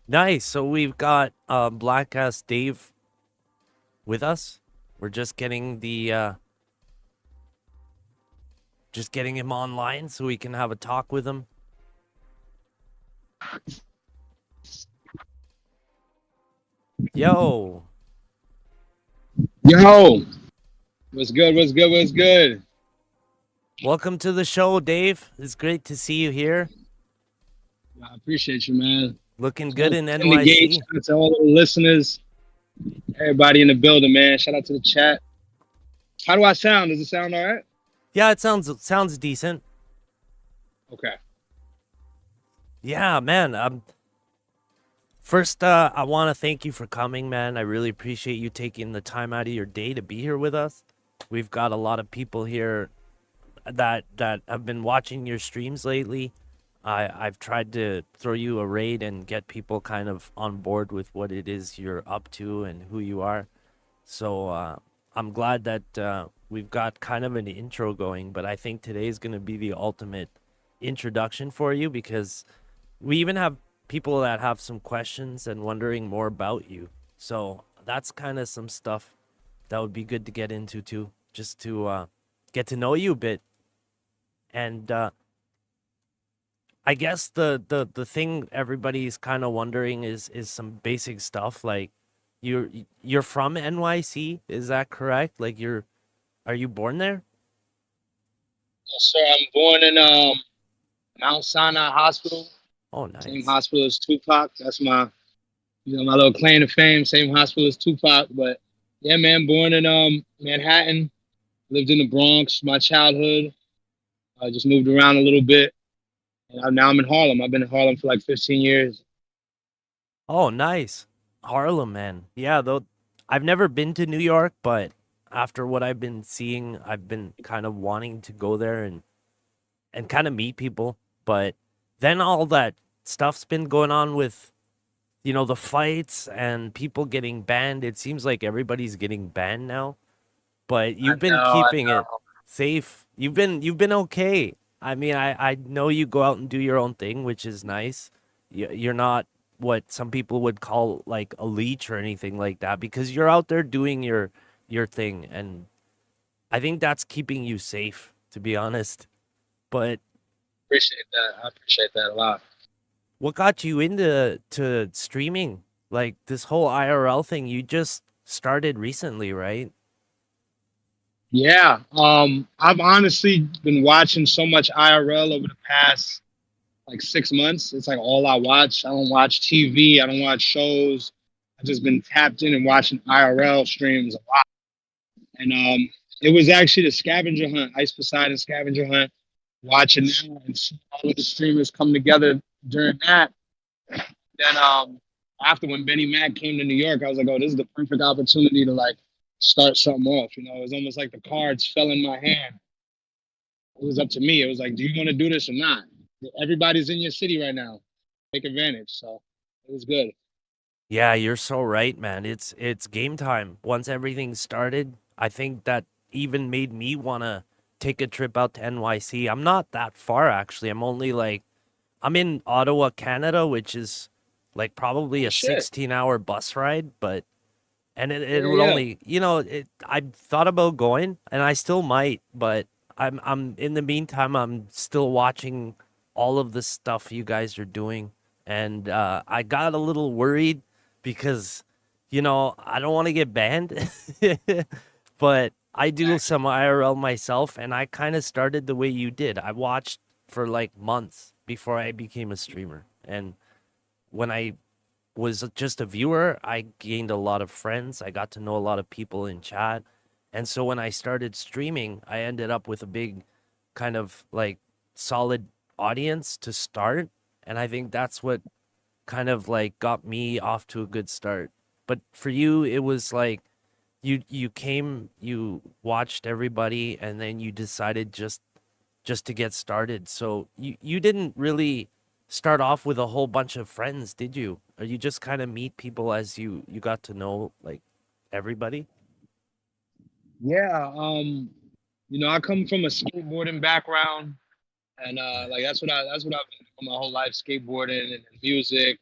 Nice. So we've got BlackAssDave with us. We're just getting him online so we can have a talk with him. Yo, Yo, what's good? What's good? What's good? welcome to the show, Dave. It's great to see you here. I appreciate you, man. Looking Shout good out in to the gate. NYC. Shout out to all the listeners. Everybody in the building, man. Shout out to the chat. How do I sound? Does it sound all right? Yeah, it sounds decent. Okay. Yeah, man. First, I want to thank you for coming, man. I really appreciate you taking the time out of your day to be here with us. We've got a lot of people here that have been watching your streams lately. I've tried to throw you a raid and get people kind of on board with what it is you're up to and who you are. So I'm glad that we've got kind of an intro going, but I think today is going to be the ultimate introduction for you because we even have people that have some questions and wondering more about you. So that's kind of some stuff that would be good to get into too, just to get to know you a bit. And I guess the thing everybody's kind of wondering is some basic stuff like you're from NYC, is that correct? Like are you born there? Yes, sir. I'm born in Mount Sinai Hospital. Oh, Same nice. hospital as Tupac. That's my little claim to fame. Same hospital as Tupac. But yeah, man, born in Manhattan. Lived in the Bronx. My childhood. I just moved around a little bit, and now I'm in Harlem. I've been in Harlem for like 15 years. Oh, nice. Harlem, man. Yeah, though I've never been to New York, but after what I've been seeing, I've been kind of wanting to go there and kind of meet people. But then all that stuff's been going on with the fights and people getting banned. It seems like everybody's getting banned now, but I you've been know, I keeping it know. safe. You've been okay. I mean, I know you go out and do your own thing, which is nice. You're not what some people would call like a leech or anything like that because you're out there doing your thing, and I think that's keeping you safe, to be honest. But Appreciate that. I appreciate that a lot. what got you into streaming? Like this whole IRL thing, you just started recently, right? Yeah. I've honestly been watching so much IRL over the past like 6 months. It's like all I watch. I don't watch TV. I don't watch shows. I've just been tapped in and watching IRL streams a lot. And it was actually the scavenger hunt, Ice Poseidon scavenger hunt, watching that and seeing all of the streamers come together during that. Then after when Benny Mac came to New York, I was like, oh, this is the perfect opportunity to like start something off. You know, it was almost like the cards fell in my hand. It was up to me. It was like, do you want to do this or not? Everybody's in your city right now. Take advantage. So it was good. Yeah, you're so right, man. It's game time. Once everything started, I think that even made me want to take a trip out to NYC. I'm not that far actually. I'm in Ottawa, Canada, which is like probably Oh a shit. 16-hour bus ride, but and it Yeah, would yeah. only, I thought about going and I still might, but I'm in the meantime I'm still watching all of the stuff you guys are doing, and I got a little worried because I don't want to get banned. But I do Exactly. some IRL myself, and I kind of started the way you did. I watched for like months before I became a streamer, and when I was just a viewer, I gained a lot of friends. I got to know a lot of people in chat. And so when I started streaming, I ended up with a big kind of like solid audience to start. And I think that's what kind of like got me off to a good start. But for you, it was like you came, you watched everybody, and then you decided just to get started. So you didn't really start off with a whole bunch of friends, did you? Or you just kind of meet people as you got to know like everybody? Yeah. I come from a skateboarding background, and like that's what I've been doing my whole life, skateboarding and music.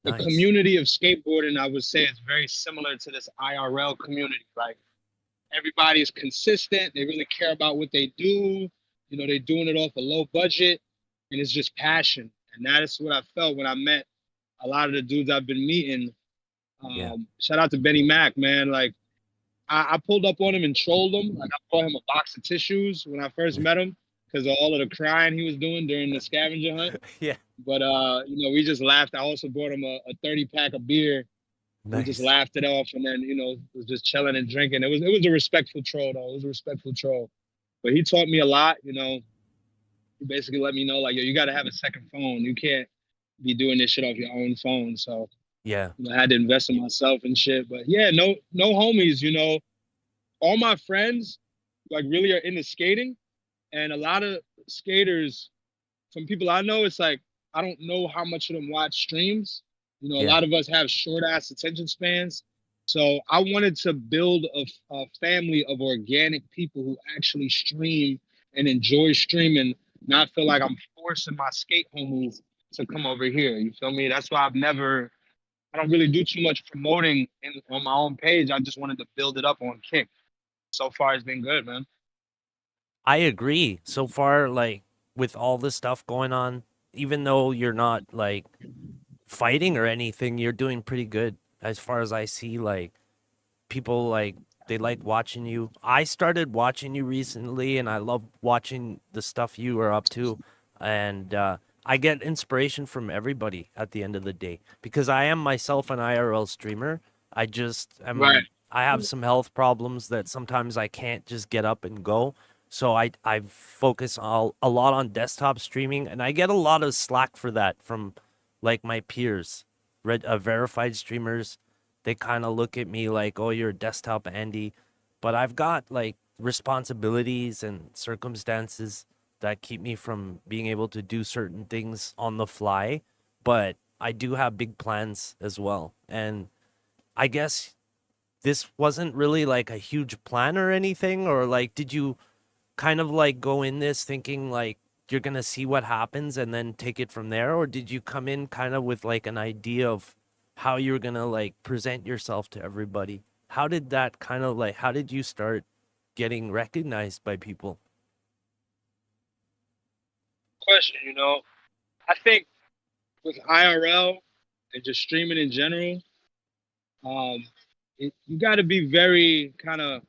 the Nice. community of skateboarding, I would say, is very similar to this IRL community. Like everybody's consistent. They really care about what they do. You know, they're doing it off a low budget, and it's just passion. And that is what I felt when I met a lot of the dudes I've been meeting. Yeah. Shout out to Benny Mac, man. Like I pulled up on him and trolled him. Like I bought him a box of tissues when I first met him because of all of the crying he was doing during the scavenger hunt. Yeah. But you know, we just laughed. I also bought him a 30 pack of beer. We just Nice. laughed it off, and then you know, was just chilling and drinking. It was a respectful troll though. It was a respectful troll. But he taught me a lot. You know, he basically let me know like, yo, you got to have a second phone. You can't be doing this shit off your own phone. So Yeah. you know, I had to invest in myself and shit. But yeah, no homies. You know, all my friends like really are into skating, and a lot of skaters, from people I know, it's like I don't know how much of them watch streams. You know, a Yeah. lot of us have short ass attention spans. So I wanted to build a family of organic people who actually stream and enjoy streaming, not feel like I'm forcing my skate homies to come over here. You feel me? That's why I don't really do too much promoting on my own page. I just wanted to build it up on Kick. So far, it's been good, man. I agree. So far, like with all the stuff going on, even though you're not like fighting or anything, you're doing pretty good as far as I see. Like people like they like watching you. I started watching you recently, and I love watching the stuff you are up to, and I get inspiration from everybody at the end of the day because I am myself an IRL streamer. I just Right. am. I have some health problems that sometimes I can't just get up and go. So I focus a lot on desktop streaming, and I get a lot of slack for that from like my peers, verified streamers. They kind of look at me like, "Oh, you're a desktop Andy," but I've got like responsibilities and circumstances that keep me from being able to do certain things on the fly. But I do have big plans as well, and I guess this wasn't really like a huge plan or anything, or like, did you kind of like go in this thinking like you're gonna see what happens and then take it from there, or did you come in kind of with like an idea of how you're gonna like present yourself to everybody? How did that kind of like how did you start getting recognized by people? Question, you know, I think with IRL and just streaming in general, um, you got to be very kind of,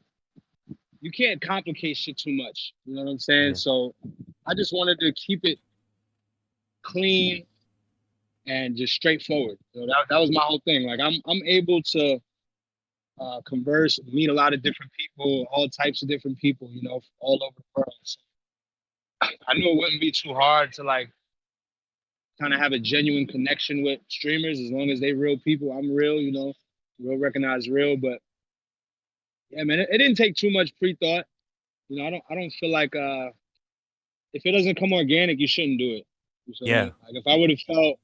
you can't complicate shit too much. You know what I'm saying? Yeah. So I just wanted to keep it clean and just straightforward. You know, that was my whole thing. Like I'm able to converse, meet a lot of different people, all types of different people, you know, all over the world. So I knew it wouldn't be too hard to like kind of have a genuine connection with streamers as long as they real people. I'm real, you know, real recognized real. But yeah, man, it didn't take too much pre-thought. You know, I don't feel like if it doesn't come organic, you shouldn't do it. You feel Yeah. me? Like if I would have felt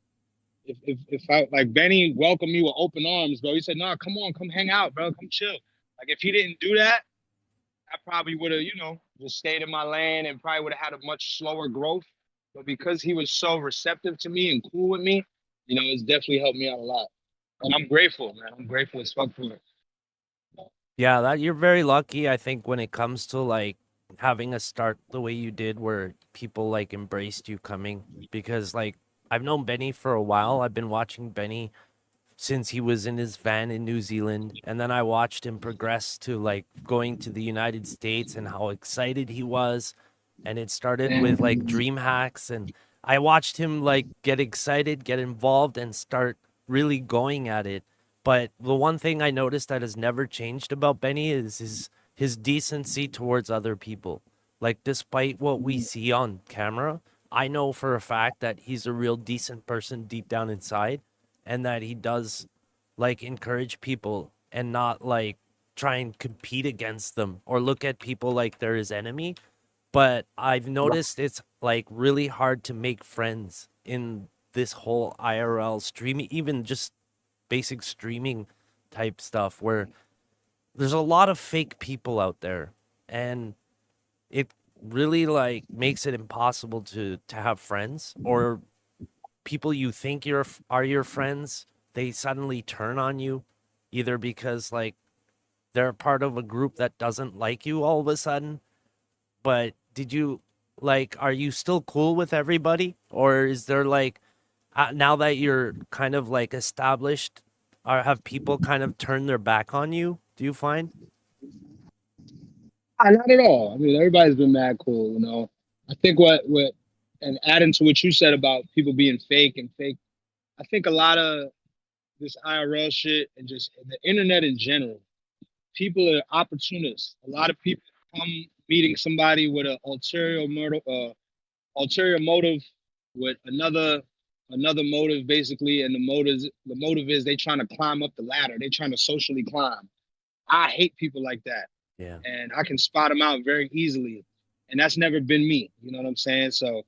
if I like Benny welcomed me with open arms, bro. He said, "Nah, come on, come hang out, bro. Come chill." Like if he didn't do that, I probably would have, you know, just stayed in my lane and probably would have had a much slower growth. But because he was so receptive to me and cool with me, you know, it's definitely helped me out a lot. And I'm grateful, man. I'm grateful as fuck for it. Yeah, that you're very lucky, I think, when it comes to like having a start the way you did where people like embraced you coming because like I've known Benny for a while. I've been watching Benny since he was in his van in New Zealand. And then I watched him progress to like going to the United States and how excited he was. And it started with like And dream hacks. And I watched him like get excited, get involved, and start really going at it. But the one thing I noticed that has never changed about Benny is his decency towards other people. Like despite what we see on camera, I know for a fact that he's a real decent person deep down inside and that he does like encourage people and not like try and compete against them or look at people like they're his enemy. But I've noticed it's like really hard to make friends in this whole IRL streaming, even just basic streaming type stuff where there's a lot of fake people out there and it really like makes it impossible to have friends or people you think are your friends they suddenly turn on you, either because like they're a part of a group that doesn't like you all of a sudden. But did you like, are you still cool with everybody? Or is there like, now that you're kind of like established, or have people kind of turned their back on you? Do you find? Not at all. I mean, everybody's been mad cool, you know. I think what and adding to what you said about people being fake and fake, I think a lot of this IRL shit and just the internet in general, people are opportunists. A lot of people come meeting somebody with an ulterior motive with another motive basically, and the motive is they trying to climb up the ladder. They trying to socially climb. I hate people like that, Yeah. and I can spot them out very easily, and that's never been me. You know what I'm saying? So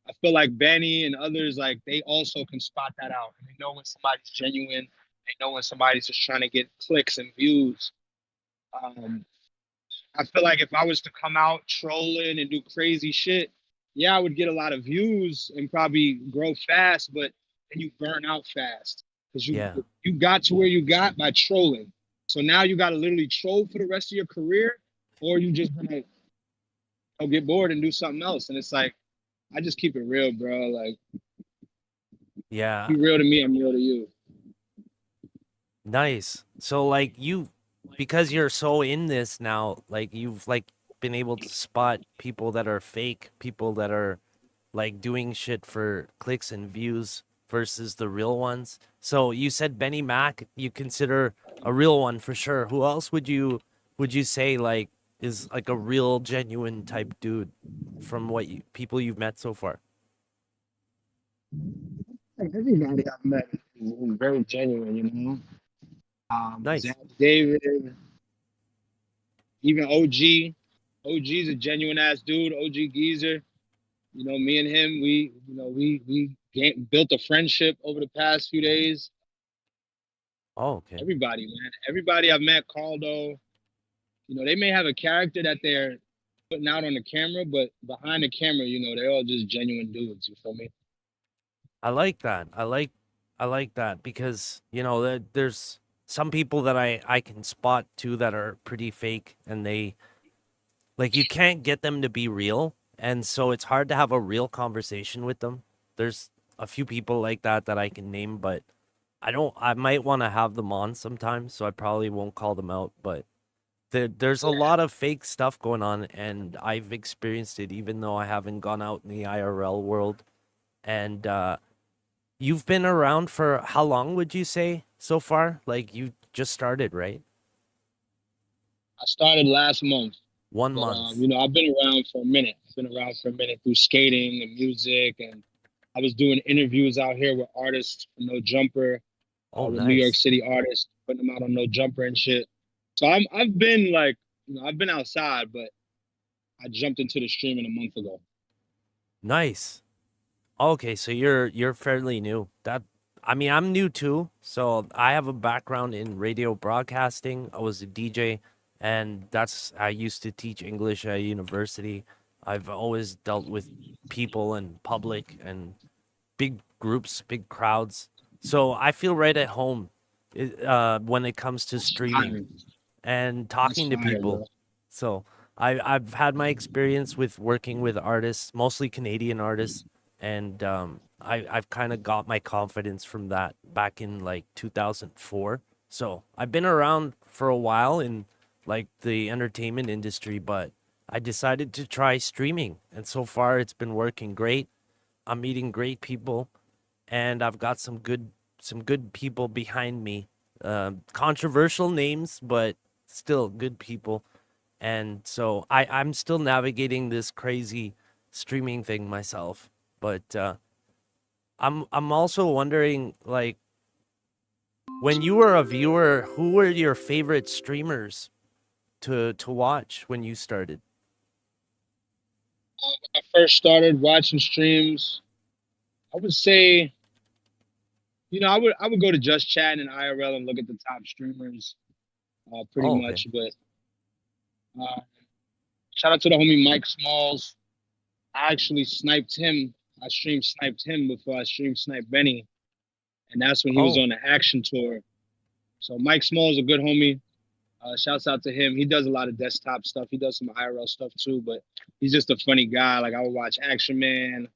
I feel like Benny and others, like, they also can spot that out, and they know when somebody's genuine. They know when somebody's just trying to get clicks and views. Um, I feel like if I was to come out trolling and do crazy shit, yeah, I would get a lot of views and probably grow fast, but then you burn out fast because you Yeah. you got to where you got by trolling. So now you got to literally troll for the rest of your career, or you just gonna get bored and do something else. And it's like, I just keep it real, bro. Like, Yeah. be real to me, I'm real to you. Nice. So like because you're so in this now, like you've like been able to spot people that are fake, people that are like doing shit for clicks and views versus the real ones. So you said Benny Mac, you consider a real one for sure. Who else would you say like is like a real genuine type dude from what people you've met so far? Like, everybody I've met is very genuine, you know. Zach Nice. David, even OG. OG's a genuine ass dude. OG Geezer. You know, me and him, we built a friendship over the past few days. Oh, okay. Everybody, man. Everybody I've met, Caldo, they may have a character that they're putting out on the camera, but behind the camera, they're all just genuine dudes. You feel me? I like that. I like that because there's some people that I can spot too that are pretty fake and they like you can't get them to be real, and so it's hard to have a real conversation with them. There's a few people like that that I can name, but I might want to have them on sometime, so I probably won't call them out, but there's a Yeah. lot of fake stuff going on and I've experienced it even though I haven't gone out in the IRL world. And you've been around for how long would you say so far? Like you just started, right? I started last month, One but month. I've been around for a minute. I've been around for a minute through skating and music, and I was doing interviews out here with artists for No Jumper, Oh, with New York nice. City artists, putting them out on No Jumper and shit. So I've been like, I've been outside, but I jumped into the streaming a month ago. Nice. Okay, so you're fairly new. That I mean, I'm new too. So I have a background in radio broadcasting. I was a DJ, and that's I used to teach English at university. I've always dealt with people and public and big groups, big crowds. So I feel right at home when it comes to That's streaming fire. and That's talking to fire, people. bro. So I've had my experience with working with artists, mostly Canadian artists, and I've kind of got my confidence from that back in like 2004. So I've been around for a while in like the entertainment industry, but I decided to try streaming, and so far it's been working great. I'm meeting great people, and I've got some good people behind me. Controversial names, but still good people. And so I'm still navigating this crazy streaming thing myself. But I'm also wondering, like, when you were a viewer, who were your favorite streamers to watch when you started? I first started watching streams. I would say, I would go to Just Chat and IRL and look at the top streamers, pretty Oh, okay. much. But uh, shout out to the homie Mike Smalls. I actually sniped him. I stream sniped him before I stream sniped Benny. and that's when he was Oh, on the Action tour. So Mike Small is a good homie. Shouts out to him. He does a lot of desktop stuff. He does some IRL stuff too, but he's just a funny guy. Like I would watch Action Man.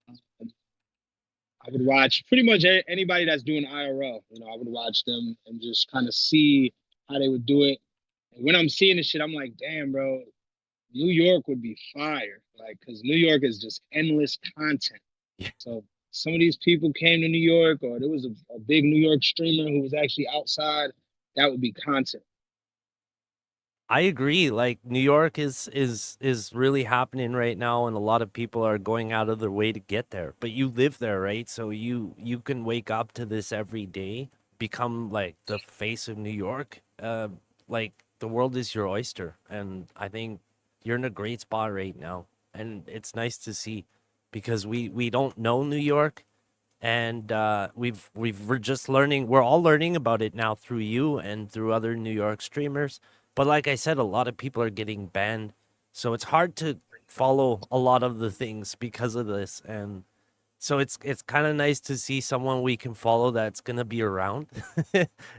I would watch pretty much anybody that's doing IRL. You know, I would watch them and just kind of see how they would do it. And when I'm seeing this shit, I'm like, damn, bro, New York would be fire. Like, because New York is just endless content. yeah. So some of these people came to New York, or there was a big New York streamer who was actually outside. That would be content. I agree. Like New York is really happening right now, and a lot of people are going out of their way to get there. But you live there, right? So you can wake up to this every day, become like the face of New York. Like the world is your oyster, and I think you're in a great spot right now, and it's nice to see because we don't know New York, and we're just learning. We're all learning about it now through you and through other New York streamers. But like I said, a lot of people are getting banned, so it's hard to follow a lot of the things because of this. And so it's kind of nice to see someone we can follow that's gonna be around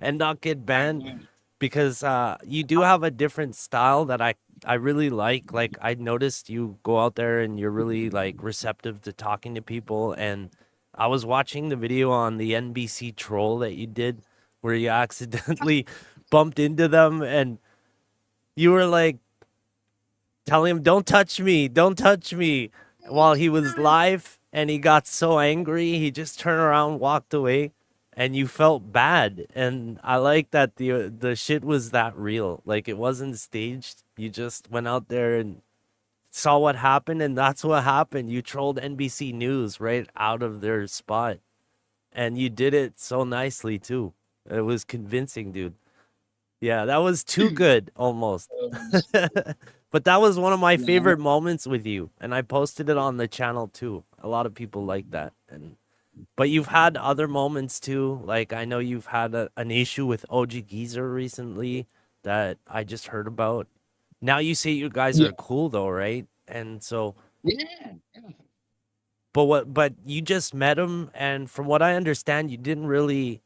and not get Right. banned, because you do have a different style that I really like. Like I noticed you go out there and you're really like receptive to talking to people. And I was watching the video on the NBC troll that you did where you accidentally bumped into them, and you were like telling him, "Don't touch me, don't touch me," while he was live, and he got so angry he just turned around, walked away, and you felt bad. And I like that the shit was that real. Like it wasn't staged. You just went out there and saw what happened, and that's what happened. You trolled NBC News right out of their spot, and you did it so nicely too. It was convincing, dude. Yeah, that was too good almost. But that was one of my Yeah, favorite moments with you, and I posted it on the channel too. A lot of people like that. And but you've had other moments too. Like I know you've had an issue with OG Geezer recently that I just heard about. Now you say you guys yeah, are cool though, right? And so, yeah. but you just met him, and from what I understand, you didn't really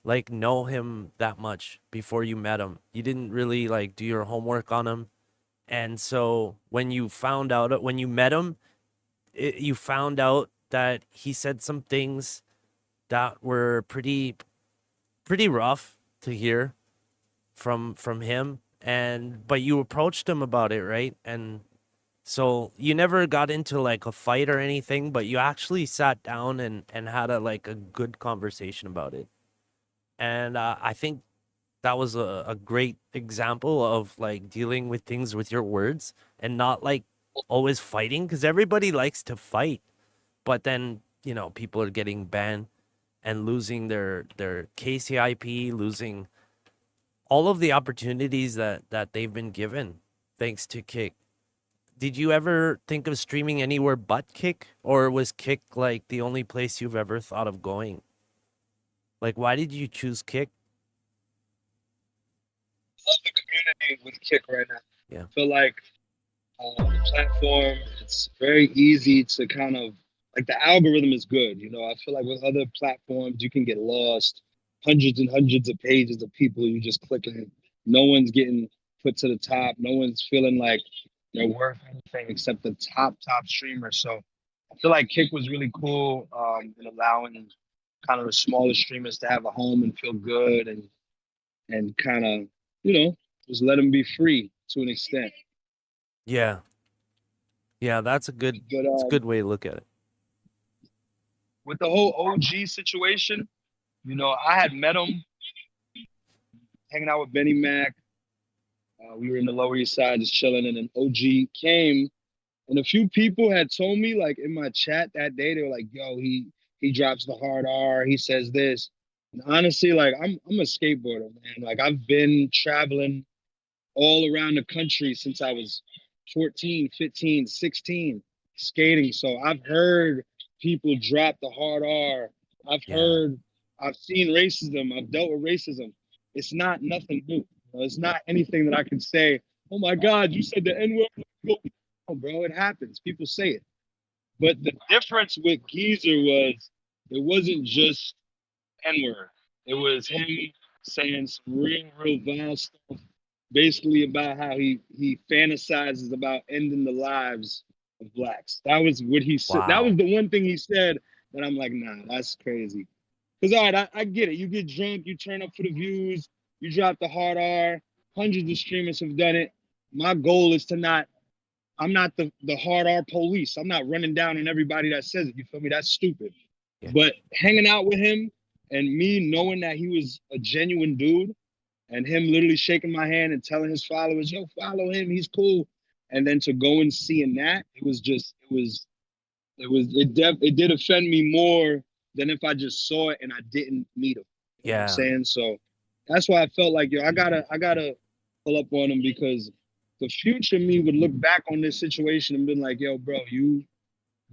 like know him that much before you met him. You didn't really like do your homework on him. And so when you found out, when you met him, you found out that he said some things that were pretty rough to hear from him. And but you approached him about it, right? And so you never got into like a fight or anything, but you actually sat down and had a like a good conversation about it. And I think that was a great example of like dealing with things with your words and not like always fighting, because everybody likes to fight, but then people are getting banned and losing their KCIP, losing all of the opportunities that they've been given thanks to Kick. Did you ever think of streaming anywhere but Kick, or was Kick like the only place you've ever thought of going? Like why did you choose Kick? Love the community with Kick right now. Yeah. I feel like the platform, it's very easy to kind of like the algorithm is good. You know, I feel like with other platforms, you can get lost. Hundreds and hundreds of pages of people you just clicking. No one's getting put to the top. No one's feeling like they're worth anything except the top streamer. So I feel like Kick was really cool in allowing kind of the smaller streamers to have a home and feel good and kind of just let them be free to an extent. Yeah. Yeah, But it's a good way to look at it. with the whole OG situation, I had met him hanging out with Benny Mac. We were in the Lower East Side just chilling, and then OG came, and a few people had told me like in my chat that day, they were like, "Yo, he drops the hard R. He says this." And honestly, like I'm a skateboarder, man. Like I've been traveling all around the country since I was 14, 15, 16, skating. So I've heard people drop the hard R. I've Yeah. heard, I've seen racism. I've dealt with racism. It's not nothing new. It's not anything that I can say, oh my God, you said the N word. Oh, bro, it happens. People say it. But the difference with Geezer was it wasn't just N-word. It was him saying some real vile stuff, basically about how he fantasizes about ending the lives of blacks. That was what he said. That was Wow. the one thing he said that I'm like, nah, that's crazy. Because all right, I get it. You get drunk, you turn up for the views, you drop the hard R. Hundreds of streamers have done it. My goal is to not. I'm not the hard R police. I'm not running down on everybody that says it. You feel me? That's stupid. Yeah. But hanging out with him and me knowing that he was a genuine dude and him literally shaking my hand and telling his followers, yo, follow him, he's cool. And then to go and seeing that, it did offend me more than if I just saw it and I didn't meet him. You know what I'm Yeah. saying? So that's why I felt like, yo, I gotta pull up on him, because the future me would look back on this situation and be like, yo, bro, you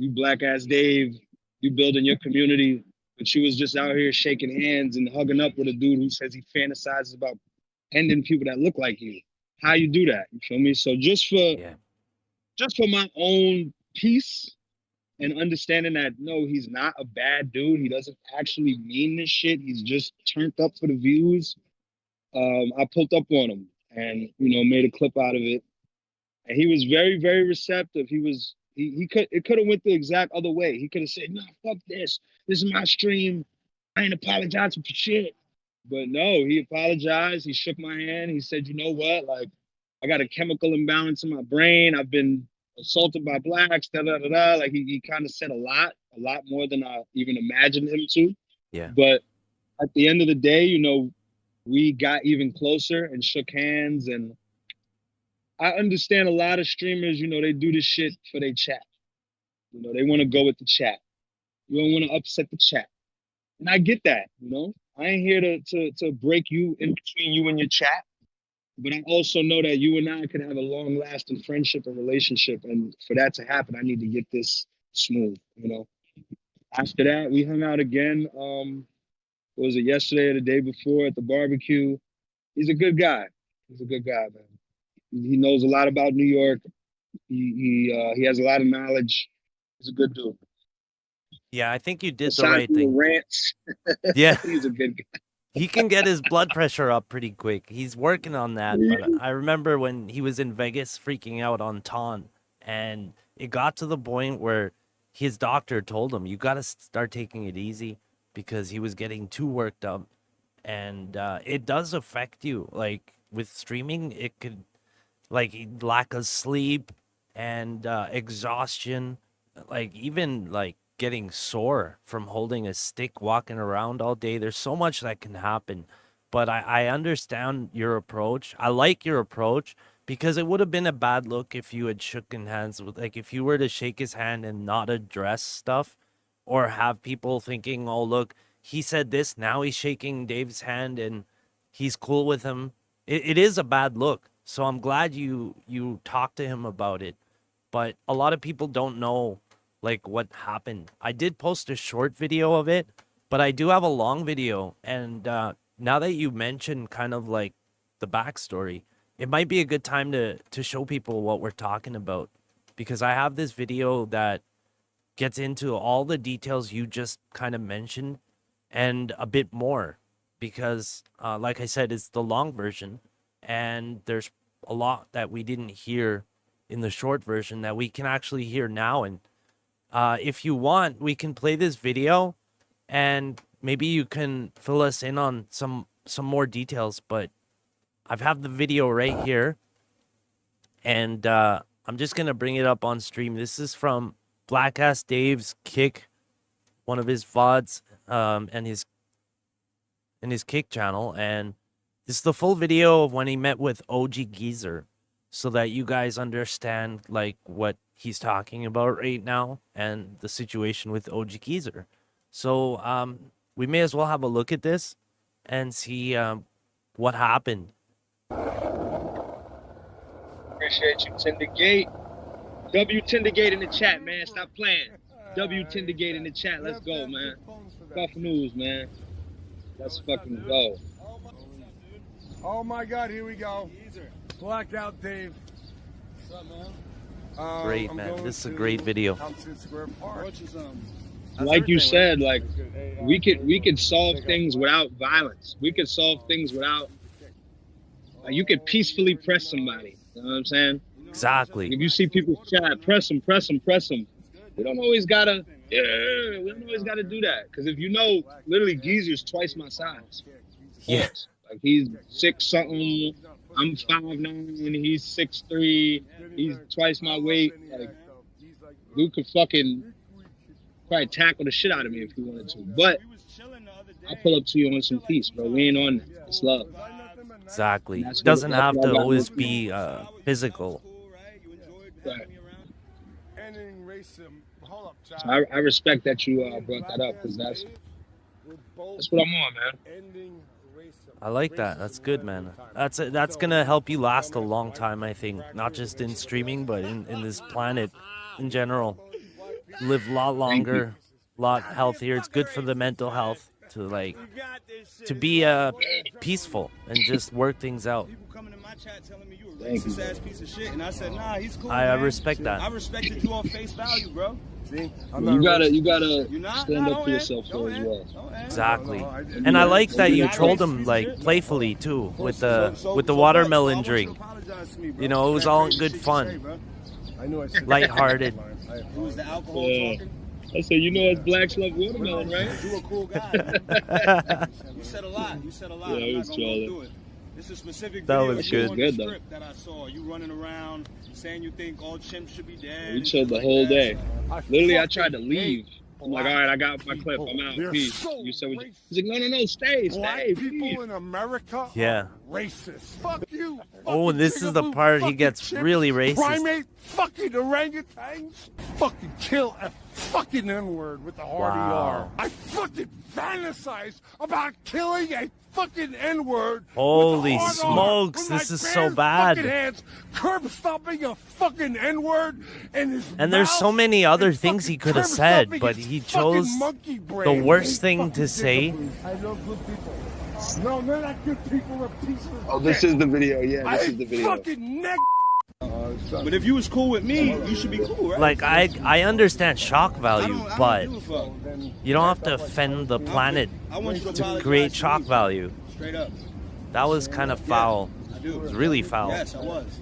BlackAssDave, you building your community, but you was just out here shaking hands and hugging up with a dude who says he fantasizes about ending people that look like you. How you do that? You feel me? So Yeah. just for my own peace and understanding that no, he's not a bad dude. He doesn't actually mean this shit. He's just turned up for the views. I pulled up on him and made a clip out of it. And he was very, very receptive. He could it could have went the exact other way. He could have said, no, fuck this. This is my stream. I ain't apologizing for shit. But no, he apologized. He shook my hand. He said, you know what? Like, I got a chemical imbalance in my brain. I've been assaulted by blacks, da da da da. Like he kind of said a lot more than I even imagined him to. Yeah. But at the end of the day, we got even closer and shook hands. And I understand a lot of streamers, they do this shit for their chat. They want to go with the chat. You don't want to upset the chat. And I get that, I ain't here to break you in between you and your chat. But I also know that you and I could have a long lasting friendship and relationship. And for that to happen, I need to get this smooth. After that, we hung out again. Was it yesterday or the day before at the barbecue? He's a good guy. He's a good guy, man. He knows a lot about New York. He has a lot of knowledge. He's a good dude. Yeah, I think you did the Aside right from the thing. rants, Yeah. he's a good guy. He can get his blood pressure up pretty quick. He's working on that. But I remember when he was in Vegas freaking out on Ton, and it got to the point where his doctor told him, you got to start taking it easy because he was getting too worked up. And it does affect you. Like with streaming, it could, like, lack of sleep and exhaustion, like even like getting sore from holding a stick walking around all day. There's so much that can happen, but I understand your approach. I like your approach because it would have been a bad look if you had shooken hands with, like, if you were to shake his hand and not address stuff, or have people thinking, oh look, he said this, now he's shaking Dave's hand and he's cool with him. It is a bad look. So I'm glad you talked to him about it. But a lot of people don't know like what happened. I did post a short video of it, but I do have a long video. And now that you mentioned kind of like the backstory, it might be a good time to show people what we're talking about, because I have this video that gets into all the details you just kind of mentioned and a bit more, because like I said, it's the long version and there's a lot that we didn't hear in the short version that we can actually hear now. And if you want, we can play this video and maybe you can fill us in on some more details. But I've have the video right here, and I'm just gonna bring it up on stream. This is from BlackAssDave's Kick, one of his VODs, and his Kick channel, and this is the full video of when he met with OG Geezer, so that you guys understand like what he's talking about right now and the situation with OG Geezer. So we may as well have a look at this and see what happened. Appreciate you, Tindergate. W Tindergate in the chat, man. Stop playing. W Tindergate in the chat. Let's go, man. Scuffed news, man. Let's fucking go. Oh my God, here we go. Blacked out Dave. What's up, man? Great, man. This is a great video. Like you said, like we could solve things without violence. We could solve things without. Like, you could peacefully press somebody. You know what I'm saying? Exactly. If you see people chat, press them, press them, press them. We don't always gotta. Yeah, we don't always gotta do that. Because if you know, literally, Geezer's twice my size. Yeah. Like, he's 6 something. I'm 5'9". He's 6'3". He's twice my weight. Like, Luke could fucking probably tackle the shit out of me if he wanted to. But I'll pull up to you on some peace, bro. We ain't on that. It's love. Exactly. It doesn't have to always be physical. Right. So I respect that you brought that up, because that's what I'm on, man. I like that. That's good, man. That's gonna help you last a long time, I think. Not just in streaming, but in this planet in general. Live a lot longer, a lot healthier. It's good for the mental health to be peaceful and just work things out. I respect that. I respected you on face value, bro. See, you gotta stand up for yourself for as well. Exactly. And I like that you trolled him like playfully too with the watermelon drink. You know, it was all in good fun, lighthearted. It was the alcohol talking. I said, you know, us blacks love watermelon, right? You a cool guy. You said a lot. Yeah, it was trolling. This is a specific That video was good though. That I saw. You running around saying you think all chimps should be dead. We chilled the whole day. Literally, I tried to leave. I'm like, all right, I got my clip. I'm out. Peace. You said, he's like, no, stay. Black people in America are racist. Fuck you. Oh, and this is the part he gets really racist. Primate fucking orangutans fucking kill a fucking N-word with the hard ER. I fucking fantasize about killing a fucking N-word. Holy smokes, this is so bad. Hands, curb stomping a fucking N-word and there's so many other things he could have said, but he chose the worst thing to say. I know good people. No, they're not good people. They're pieces of Oh, this is the video. Yeah, this is the video. Fucking neck. But if you was cool with me, you should be cool, right? Like, I understand shock value, but you don't have to offend the planet to create shock value. Straight up. That was kind of foul. I do. It was really foul. Yes, I was.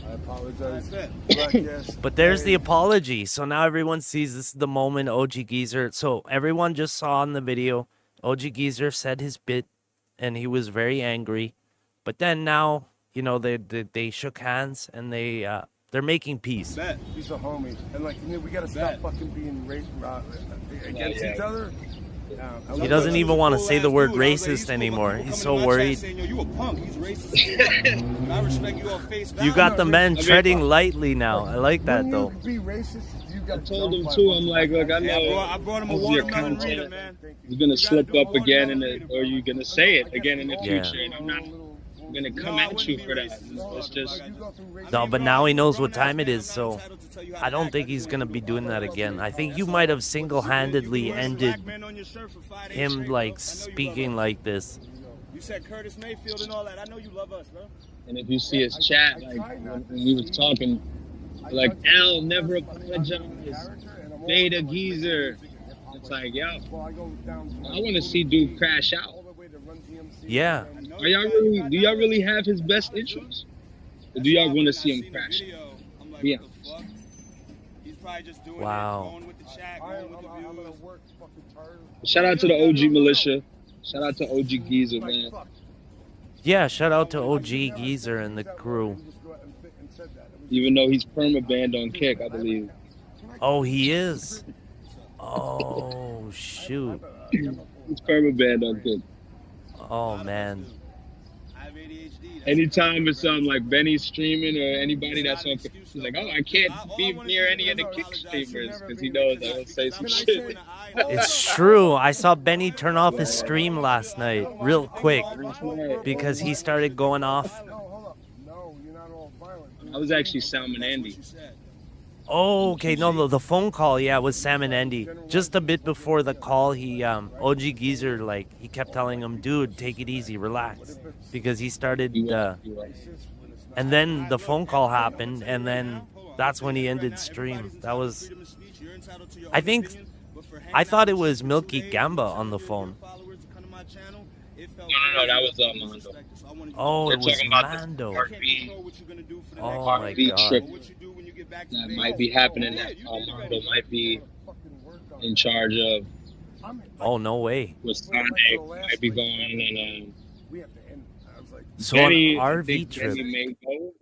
I apologize. But there's the apology. So now everyone sees this is the moment OG Geezer. So everyone just saw in the video, OG Geezer said his bit, and he was very angry. But then now, you know, they shook hands and they're making peace. He's a homie, and like, you know, we gotta stop fucking being against each other. He doesn't even want to say the word racist anymore. He's so worried. You a punk. He's racist. I respect you on face value. You got the man treading lightly now. I like that though. I told him too. I'm like, look, I know. I brought him a watermelon reader, man. You're gonna slip up again, or you're gonna say it again in the future, and I'm not gonna come at you for that. It's just no, but now he knows what time it is, so I don't think he's gonna be doing that again. I think you might have single-handedly ended him like speaking like this. You said Curtis Mayfield and all that. I know you love us, bro. And if you see his chat, like when we was talking, like L never apologize, Beta Geezer. It's like, yo, I want to see dude crash out. Yeah. Do y'all really have his best interests? Or do y'all want to see him crash out? Be honest. Wow. Shout out to the OG militia. Shout out to OG Geezer, man. Yeah, shout out to OG Geezer and the crew. Even though he's perma-banned on Kick, I believe. Oh, he is? Oh, shoot. He's perma-banned on Kick. Oh, man. Anytime it's like Benny's streaming or anybody that's on, he's like, oh, I can't be near any of the Kick streamers because he knows I will say some shit. It's true. I saw Benny turn off his stream last night real quick because he started going off. I was actually Salmon Andy. Oh, okay. No, the phone call, yeah, was Sam and Andy. Just a bit before the call, he, OG Geezer, like, he kept telling him, dude, take it easy, relax. Because he started, and then the phone call happened, and then that's when he ended stream. That was, I think I thought it was Milky Gamba on the phone. No, that was Mondo. Oh, They're it was talking about this Mando. Oh my RV god. trip that might be happening. That Mondo might be in charge of. Oh, no way. With Sonic might be going, and So Benny, an I RV think trip. Benny may go.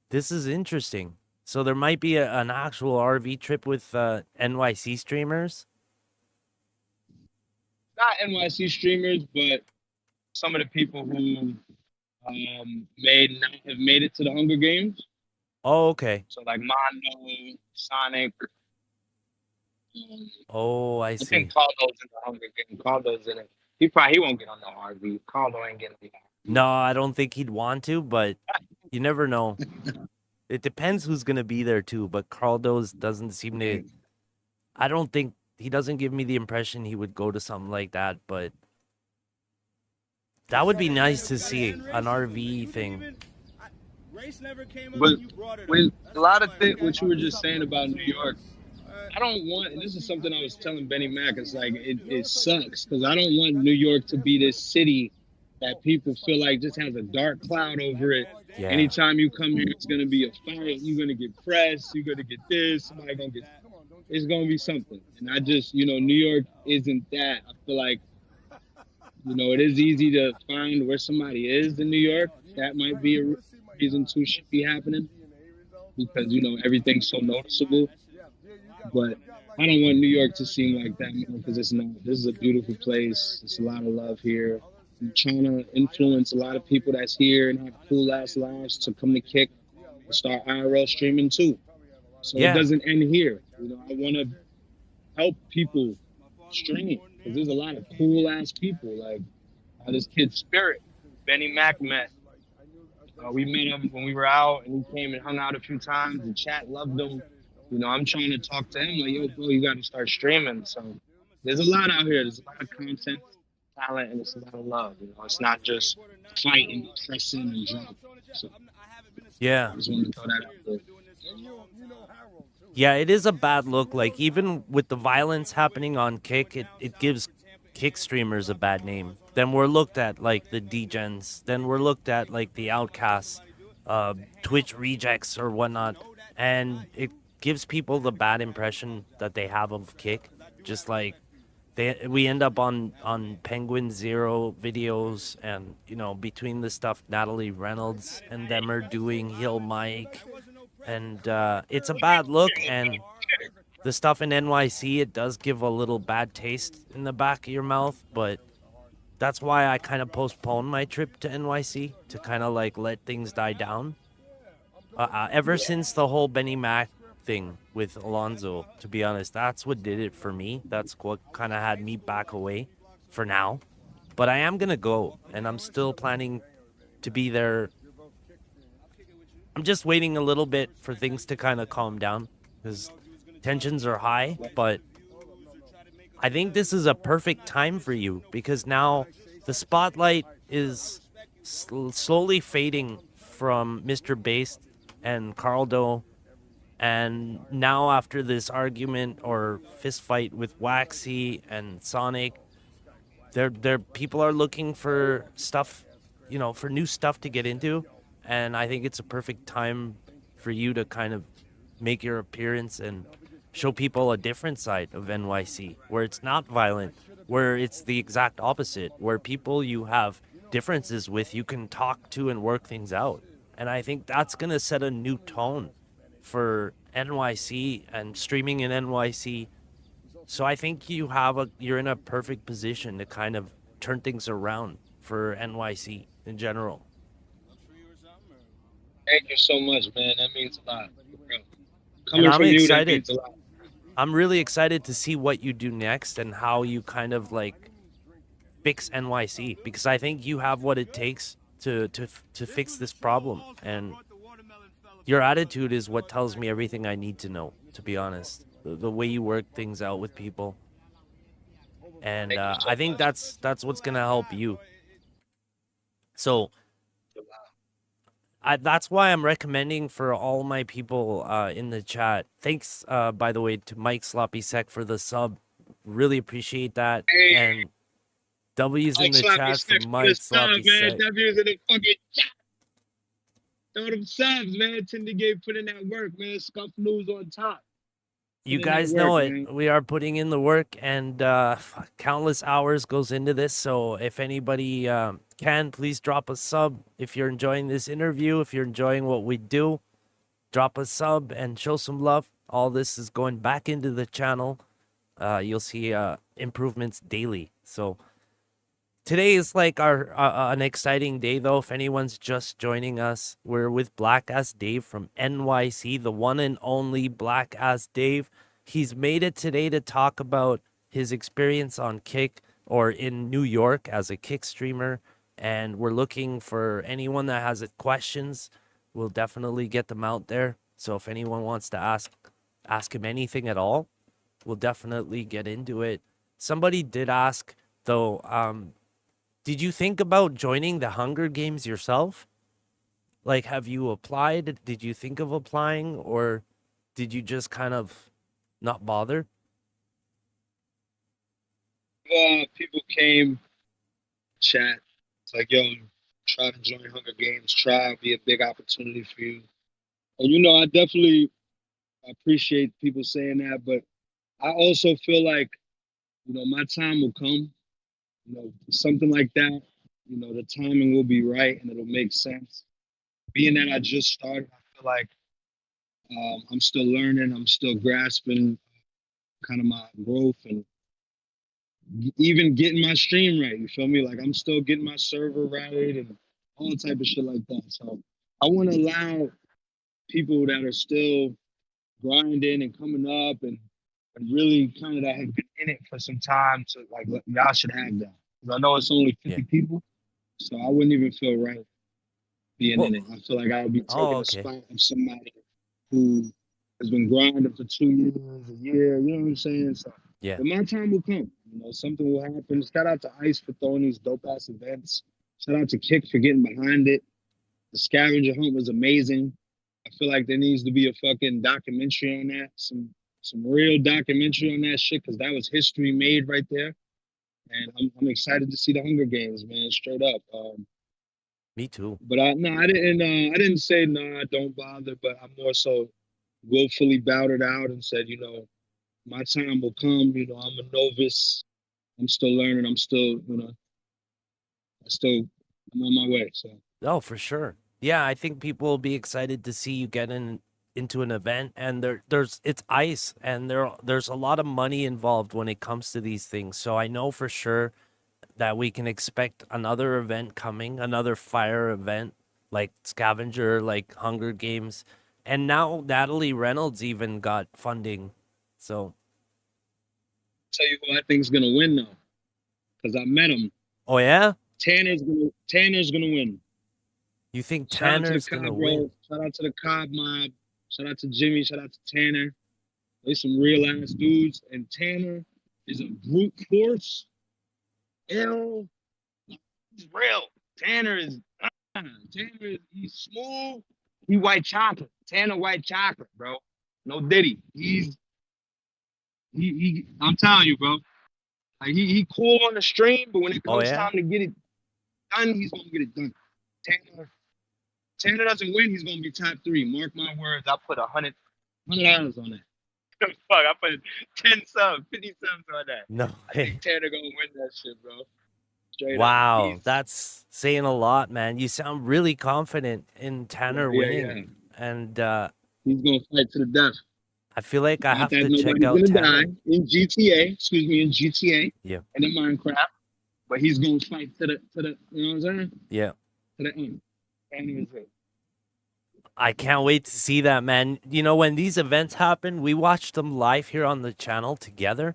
This is interesting. So there might be an actual RV trip with NYC streamers. Not NYC streamers, but some of the people who may not have made it to the Hunger Games. Oh, okay. So like Mondo, Sonic. Oh, I I see. think Carlo's in the Hunger Games. Carlo's in it. He won't get on the RV. Carlo ain't getting the RV. No, I don't think he'd want to, but you never know. It depends who's gonna be there too. But Carldo's doesn't seem to. I don't think he doesn't give me the impression he would go to something like that. But that would be nice to see an RV thing. But with a lot of things, what you were just saying about New York, I don't want, and this is something I was telling Benny Mac, it's like, it sucks, because I don't want New York to be this city that people feel like just has a dark cloud over it. Yeah. Anytime you come here, it's going to be a fight, you're going to get pressed, you're going to get this, somebody going to get, it's going to be something. And I just, New York isn't that. I feel like, it is easy to find where somebody is in New York. That might be a reason too should be happening, because, everything's so noticeable. But I don't want New York to seem like that, because it's not. This is a beautiful place. There's a lot of love here. I'm trying to influence a lot of people that's here and have cool ass lives to come to Kick and start IRL streaming too. So Yeah. It doesn't end here. I want to help people stream, because there's a lot of cool ass people. Like this kid Spirit, Benny Mac met. We met him when we were out, and he came and hung out a few times. The chat loved him. I'm trying to talk to him like, yo, bro, you got to start streaming. So there's a lot out here. There's a lot of content, talent, and it's a lot of love. It's not just fighting, pressing, and jump. So Yeah. I just wanted to throw that out there. Yeah, it is a bad look. Like, even with the violence happening on Kick, it gives Kick streamers a bad name. Then we're looked at like the degens. Then we're looked at like the outcasts, Twitch rejects or whatnot. And it gives people the bad impression that they have of Kick. Just like we end up on Penguin Zero videos, and between the stuff Natalie Reynolds and them are doing, Hill Mike, and it's a bad look. And the stuff in NYC, it does give a little bad taste in the back of your mouth, but that's why I kind of postponed my trip to NYC to kind of like let things die down. Ever since the whole Benny Mac thing with Alonzo, to be honest, that's what did it for me. That's what kind of had me back away for now. But I am going to go, and I'm still planning to be there. I'm just waiting a little bit for things to kind of calm down, because tensions are high. But I think this is a perfect time for you, because now the spotlight is slowly fading from Mr. Based and Carldo. And now after this argument or fist fight with Waxy and Sonic, people are looking for stuff, for new stuff to get into. And I think it's a perfect time for you to kind of make your appearance and show people a different side of NYC, where it's not violent, where it's the exact opposite, where people you have differences with, you can talk to and work things out. And I think that's going to set a new tone for NYC and streaming in NYC. So I think you're in a perfect position to kind of turn things around for NYC in general. Thank you so much, man. That means a lot. And I'm from you, that excited. means a lot. I'm really excited to see what you do next and how you kind of like fix NYC, because I think you have what it takes to fix this problem. And your attitude is what tells me everything I need to know, to be honest. The way you work things out with people. And I think that's what's going to help you. So that's why I'm recommending for all my people in the chat. Thanks, by the way, to Mike Sloppy Sec for the sub. Really appreciate that. Hey, And W's in Mike the Sloppy chat for Six for the Mike Sloppy subs, man. Sec. W's in the fucking chat. Throw them subs, man. Tindergate put in that work, man. Scuff news on top. You Put in that guys work, know it. man. We are putting in the work, and countless hours goes into this. So if anybody can, please drop a sub. If you're enjoying this interview, if you're enjoying what we do, drop a sub and show some love. All this is going back into the channel. You'll see improvements daily. So today is like our an exciting day, though. If anyone's just joining us, we're with BlackAssDave from NYC, the one and only BlackAssDave. He's made it today to talk about his experience on Kick or in New York as a Kick streamer. And we're looking for anyone that has questions. We'll definitely get them out there. So if anyone wants to ask him anything at all, we'll definitely get into it. Somebody did ask, though, did you think about joining the Hunger Games yourself? Like, have you applied? Did you think of applying, or did you just kind of not bother? People came, chat. It's like, yo, try to join Hunger Games. Try, be a big opportunity for you. And you know, I definitely appreciate people saying that, but I also feel like, you know, my time will come. You know, something like that. You know, the timing will be right and it'll make sense. Being that I just started, I feel like I'm still learning. I'm still grasping kind of my growth and even getting my stream right. You feel me? Like I'm still getting my server right and all type of shit like that. So I want to allow people that are still grinding and coming up and really kind of that have been in it for some time to like y'all should have that. 'Cause I know it's only 50 people, so I wouldn't even feel right being in it. I feel like I would be taking a Okay. spot of somebody who has been grinding for 2 years, a year, you know what I'm saying? So Yeah. but my time will come. You know, something will happen. Shout out to Ice for throwing these dope ass events. Shout out to Kick for getting behind it. The scavenger hunt was amazing. I feel like there needs to be a fucking documentary on that, some real documentary on that shit, because that was history made right there. And I'm excited to see the Hunger Games, man, straight up. Me too. But I didn't say no, don't bother, but I more so willfully bowed it out and said, you know, my time will come. You know, I'm a novice. I'm still learning. I'm still, you know, I'm on my way. So Oh, for sure. Yeah, I think people will be excited to see you get into an event, and it's ice, and there's a lot of money involved when it comes to these things. So I know for sure that we can expect another event coming, another fire event like Scavenger, like Hunger Games, and now Natalie Reynolds even got funding. So tell you who I think is gonna win though, because I met him. oh yeah, Tanner's gonna win. you think Shout out to the Tanner's gonna Cobb, win? bro. Shout out to the Cobb mob. Shout out to Jimmy. Shout out to Tanner. They some real ass dudes. And Tanner is a brute force. L. He's real. Tanner is he's smooth. He white chocolate. Tanner white chocolate, bro. No Diddy. I'm telling you, bro. Like he cool on the stream, but when it Oh comes yeah, time to get it done, he's gonna get it done. Tanner doesn't win, he's gonna be top 3. Mark my words. I put $100 on that. Fuck, I put 10 subs, 50 subs on that. no I way. think Tanner gonna win that shit, bro. Straight up. Wow, that's saying a lot, man. You sound really confident in Tanner winning, and He's gonna fight to the death. I feel like I Not have that to check nobody's out gonna Tanner. die in GTA. Excuse me, in GTA. Yeah. And in Minecraft. But he's gonna fight to the you know what I'm saying? Yeah. To the end. Tanner is it. I can't wait to see that, man. You know, when these events happen, we watch them live here on the channel together.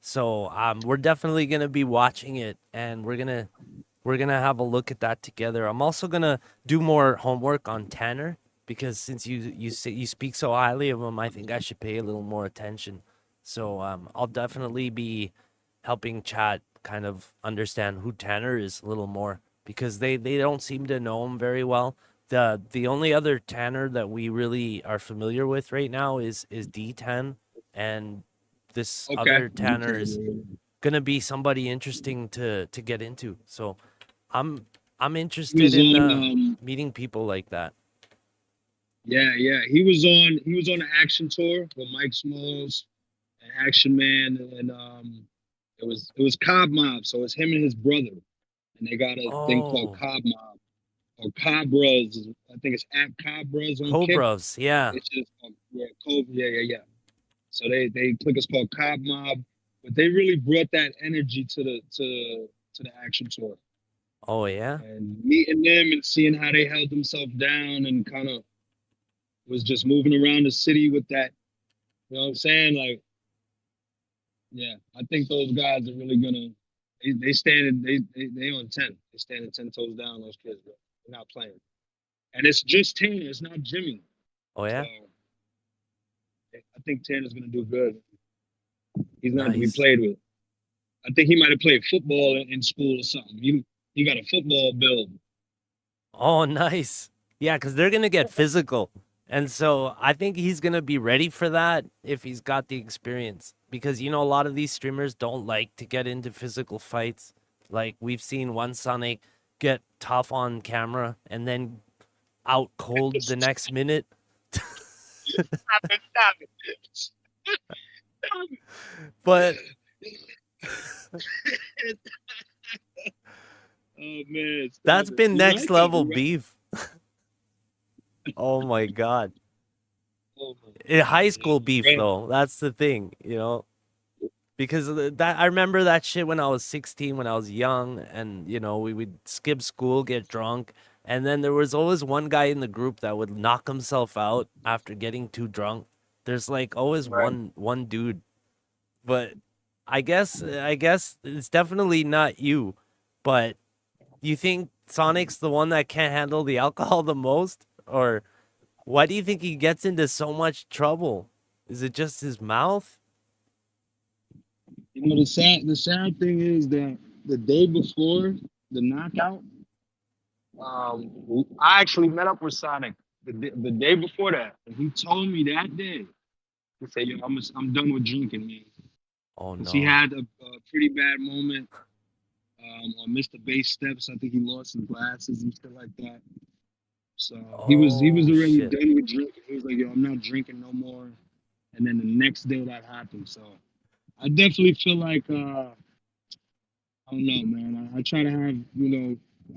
So we're definitely gonna be watching it, and we're gonna have a look at that together. I'm also gonna do more homework on Tanner, because since you say you speak so highly of him, I think I should pay a little more attention. So I'll definitely be helping chat kind of understand who Tanner is a little more, because they don't seem to know him very well. The only other Tanner that we really are familiar with right now is D10, and this Okay. other Tanner is gonna be somebody interesting to get into. So I'm I'm He interested was in on meeting people like that. yeah. He was on an action tour with Mike Smalls and Action Man, and it was Cobb Mob, so it's him and his brother, and they got a thing called Oh, Cobb Mob or Cobras. I think it's at Cobras on Kick. Cobras, yeah. It's just yeah, Cobra, yeah. So they click it's called Cobb Mob, but they really brought that energy to the action tour, Oh yeah. and meeting them and seeing how they held themselves down and kind of was just moving around the city with that. You know what I'm saying? Like, yeah, I think those guys are really gonna. They stand they on 10. They standing 10 toes down. Those kids, bro. They're not playing, and it's just Tanner. It's not Jimmy. Oh So yeah. I think Tanner's gonna do good. He's not to be Nice. played with. I think he might have played football in school or something. He got a football build. Oh, nice. Yeah, because they're gonna get physical, and so I think he's gonna be ready for that if he's got the experience. Because you know a lot of these streamers don't like to get into physical fights. Like we've seen one Sonic get tough on camera and then out cold the next minute. Stop it. But Oh man, stop that's it. been You're next right though. level You're right. beef. Oh my god. Oh, my High God. school beef You're right. though. That's the thing, you know. Because of that I remember that shit when I was 16 when I was young, and you know we would skip school, get drunk, and then there was always one guy in the group that would knock himself out after getting too drunk. There's like always Right. one dude, but I guess it's definitely not you. But you think Sonic's the one that can't handle the alcohol the most, or why do you think he gets into so much trouble? Is it just his mouth? You know the sad thing is that the day before the knockout, I actually met up with Sonic the day before that, and he told me that day. He said, "Yo, I'm done with drinking, man." Oh Because he no. had a pretty bad moment on Mr. Bass Steps. I think he lost his glasses and stuff like that. So he was Oh already shit. done with drinking. He was like, "Yo, I'm not drinking no more." And then the next day that happened. So I definitely feel like I don't know, man. I try to have,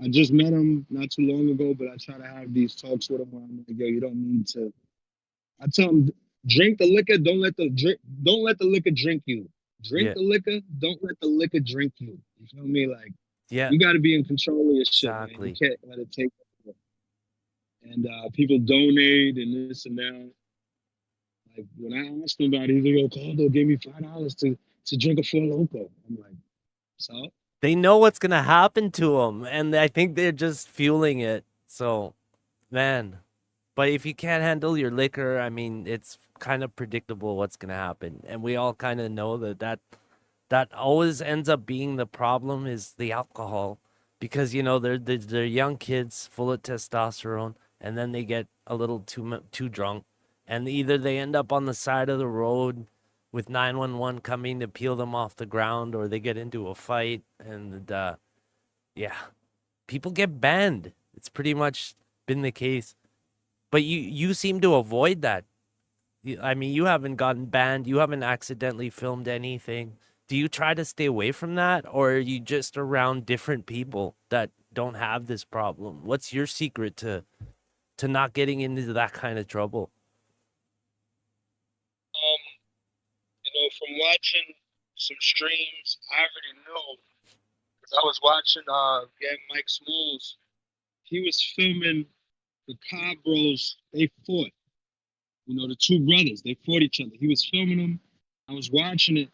I just met him not too long ago, but I try to have these talks with him where I'm like, yo, you don't need to. I tell him, drink the liquor, don't let the liquor drink you. Drink Yeah. the liquor, don't let the liquor drink you. You feel me? Like Yeah. you got to be in control of your shit, man. You Exactly. can't let it take over. And people donate and this and that. Like when I asked him about it, he's like, yo, Caldo gave me $5 to drink a Four Loco. I'm like, so. They know what's gonna happen to them, and I think they're just fueling it. So, man. But if you can't handle your liquor, I mean, it's kind of predictable what's gonna happen, and we all kind of know that always ends up being the problem is the alcohol, because you know they're young kids full of testosterone, and then they get a little too drunk, and either they end up on the side of the road with 911 coming to peel them off the ground, or they get into a fight, and yeah, people get banned. It's pretty much been the case. But you seem to avoid that. I mean, you haven't gotten banned. You haven't accidentally filmed anything. Do you try to stay away from that, or are you just around different people that don't have this problem? What's your secret to not getting into that kind of trouble? Um, from watching some streams, I already know because I was watching Mike Smalls. He was filming the Cobb Bros. They fought. The two brothers. They fought each other. He was filming them. I was watching it,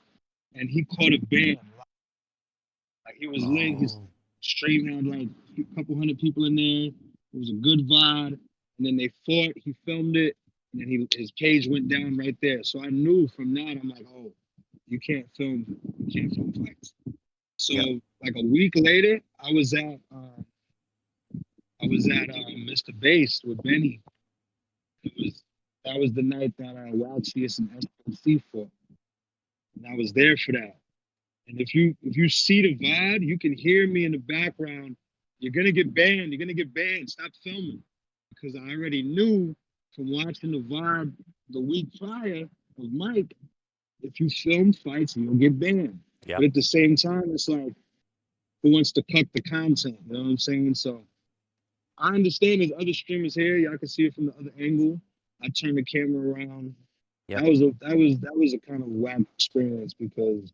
and he caught a band. Like he was lit. His Oh, stream had like a couple hundred people in there. It was a good vibe. And then they fought. He filmed it, and then his page went down right there. So I knew from that. I'm like, oh, you can't film fights. So yeah. like a week later, I was at I was at Mr. Bass with Benny. That was the night that Wild Cheese and SPC fought. And I was there for that. And if you see the vibe, you can hear me in the background. You're gonna get banned. You're gonna get banned. Stop filming, because I already knew from watching the vibe the week prior of Mike. If you film fights, you'll get banned. Yeah. But at the same time, it's like, who wants to cut the content? You know what I'm saying? So I understand there's other streamers here. Y'all can see it from the other angle. I turned the camera around. Yep. That was a kind of whack experience, because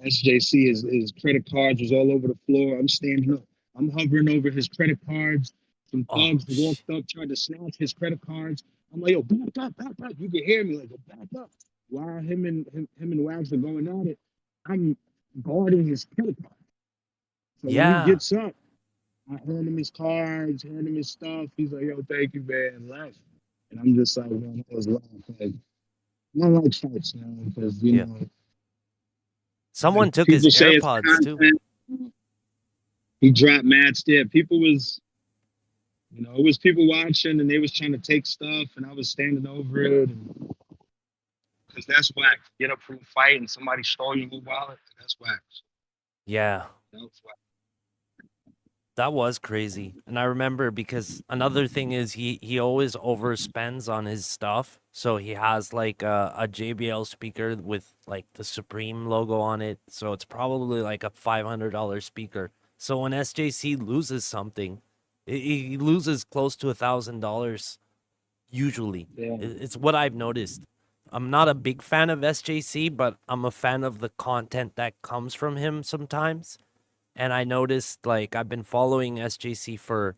SJC, his credit cards was all over the floor. I'm standing up. I'm hovering over his credit cards. Some thugs walked up, tried to snatch his credit cards. I'm like, yo, back up, back up. You can hear me, like, yo, back up. While him and Wags are going at it, I'm guarding his credit card. So when he gets up, I hand him his cards, hand him his stuff. He's like, yo, thank you, man, and left. And I'm just like, man, that was wild. Like, I don't like fights, because, you know. Someone like, took his AirPods, too. He dropped mad stuff. People was, it was people watching, and they was trying to take stuff, and I was standing over it. Because that's whack. Get up from a fight, and somebody stole your wallet. That's whack. Yeah. That was whack. That was crazy. And I remember, because another thing is he always overspends on his stuff. So he has like a JBL speaker with like the Supreme logo on it. So it's probably like a $500 speaker. So when SJC loses something, he loses close to $1,000 usually. Yeah. It's what I've noticed. I'm not a big fan of SJC, but I'm a fan of the content that comes from him sometimes. And I noticed, like, I've been following SJC for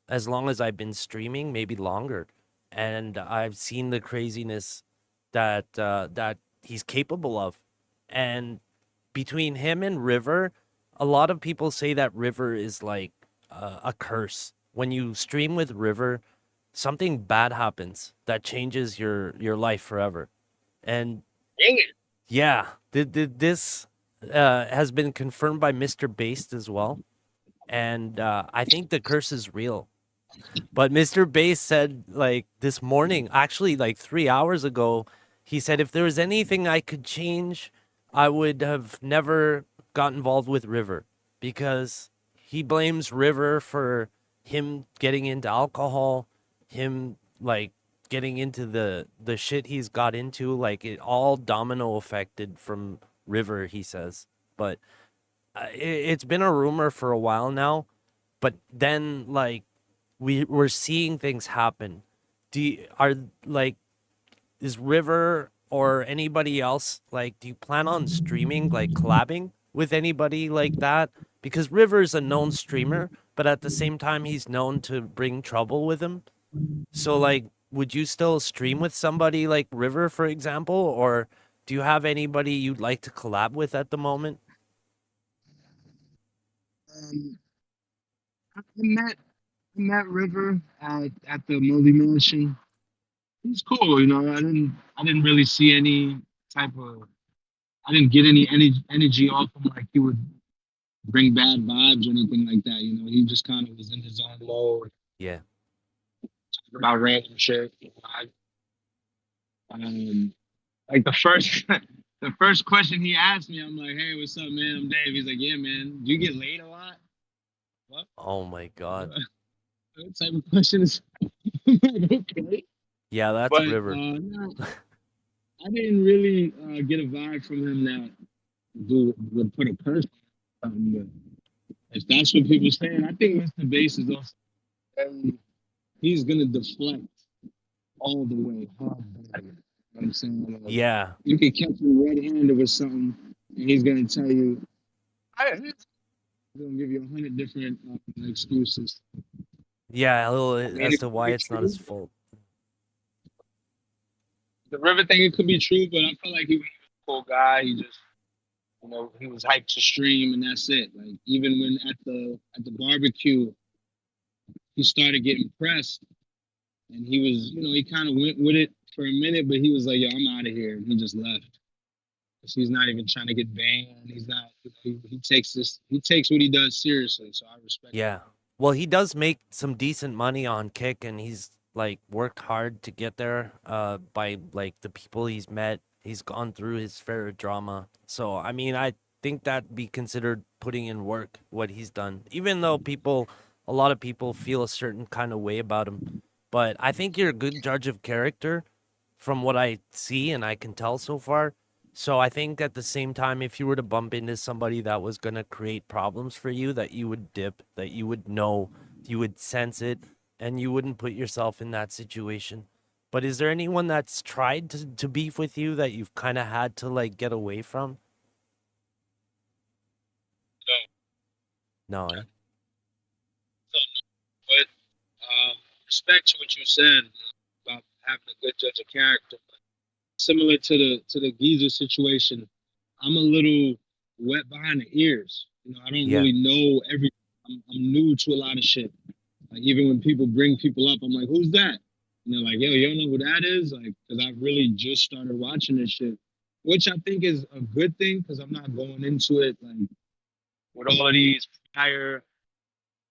as long as I've been streaming, maybe longer. And I've seen the craziness that that he's capable of. And between him and River, a lot of people say that River is like a curse. When you stream with River, something bad happens that changes your life forever. And dang it. Yeah, this has been confirmed by Mr. Based as well. And I think the curse is real. But Mr. Based said, like, this morning, actually like 3 hours ago, he said if there was anything I could change, I would have never got involved with River, because he blames River for him getting into alcohol, him like getting into the shit he's got into, like it all domino affected from River, he says. But it's been a rumor for a while now, but then like we're seeing things happen. Is River or anybody else, like, do you plan on streaming, like collabing with anybody like that? Because River's a known streamer, but at the same time he's known to bring trouble with him. So like, would you still stream with somebody like River, for example, or do you have anybody you'd like to collab with at the moment? I met River at the movie mansion. He's cool, I didn't really see any type of. I didn't get any energy off him, like he would bring bad vibes or anything like that. He just kind of was in his own mode. Yeah. About random shit. Like the first question he asked me, I'm like, "Hey, what's up, man? I'm Dave." He's like, "Yeah, man. Do you get laid a lot?" What? Oh my God. What type of question is? Okay. Yeah, that's But, River. No, I didn't really get a vibe from him that would put a curse on him. If that's what people saying, I think Mr. Bass is also. He's gonna deflect all the way hard. You know what I'm saying? Like, Yeah. You can catch him red-handed with something, and he's gonna tell you. He's gonna give you 100 different excuses. Yeah, a little as to why it's not his fault. The River thing, it could be true, but I feel like he was a cool guy. He just, he was hyped to stream, and that's it. Like, even when at the barbecue, he started getting pressed, and he was, he kind of went with it for a minute, but he was like, "Yo, I'm out of here," and he just left. Because he's not even trying to get banned. He's not. He takes what he does seriously, so I respect. Yeah. Him. Well, he does make some decent money on Kick, and he's like worked hard to get there. By like the people he's met, he's gone through his fair drama. So I mean, I think that be considered putting in work what he's done, even though a lot of people feel a certain kind of way about him. But I think you're a good judge of character, from what I see and I can tell so far. So I think at the same time, if you were to bump into somebody that was going to create problems for you, that you would dip, that you would know, you would sense it, and you wouldn't put yourself in that situation. But is there anyone that's tried to beef with you that you've kind of had to like get away from? No, eh? But respect to what you said about having a good judge of character. Similar to the Giza situation, I'm a little wet behind the ears. You know, I don't Yeah. really know everything. I'm new to a lot of shit. Like even when people bring people up, I'm like, "Who's that?" And they're like, "Yo, you don't know who that is?" Like, because I've really just started watching this shit, which I think is a good thing because I'm not going into it like with all of these prior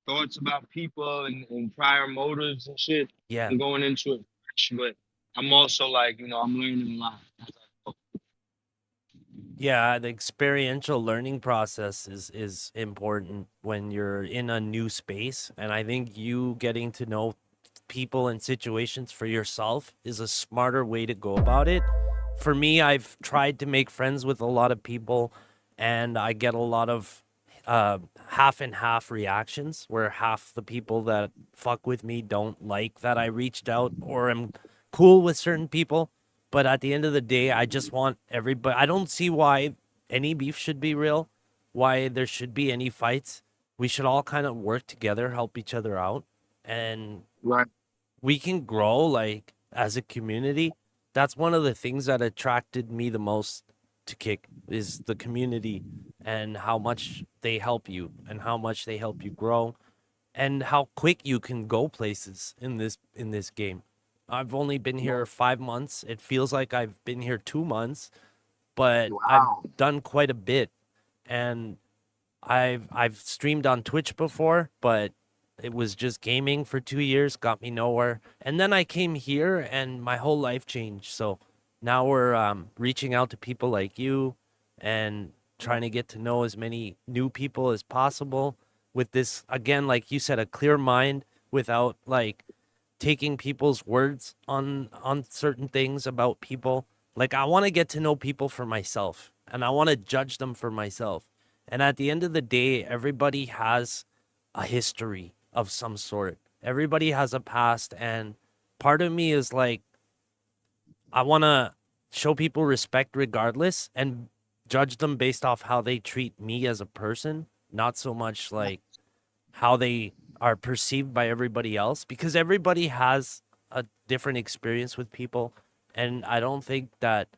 thoughts about people and prior motives and shit. Yeah. I'm going into it fresh, but I'm also like, you know, I'm learning a lot as I go. Yeah, the experiential learning process is important when you're in a new space, and I think you getting to know people and situations for yourself is a smarter way to go about it. For me, I've tried to make friends with a lot of people, and I get a lot of half and half reactions where half the people that fuck with me don't like that I reached out or am cool with certain people. But at the end of the day, I just want everybody. I don't see why any beef should be real, why there should be any fights. We should all kind of work together, help each other out, and Right. we can grow like as a community. That's one of the things that attracted me the most to Kick is the community and how much they help you and how much they help you grow and how quick you can go places in this game. I've only been here 5 months. It feels like I've been here 2 months, but I've Wow. done quite a bit. And I've streamed on Twitch before, but it was just gaming for 2 years, got me nowhere. And then I came here and my whole life changed. So now we're reaching out to people like you and trying to get to know as many new people as possible with this, again, like you said, a clear mind without like taking people's words on certain things about people. Like I want to get to know people for myself and I want to judge them for myself. And at the end of the day, everybody has a history of some sort. Everybody has a past and part of me is like I want to show people respect regardless and judge them based off how they treat me as a person, not so much like how they are perceived by everybody else because everybody has a different experience with people. And I don't think that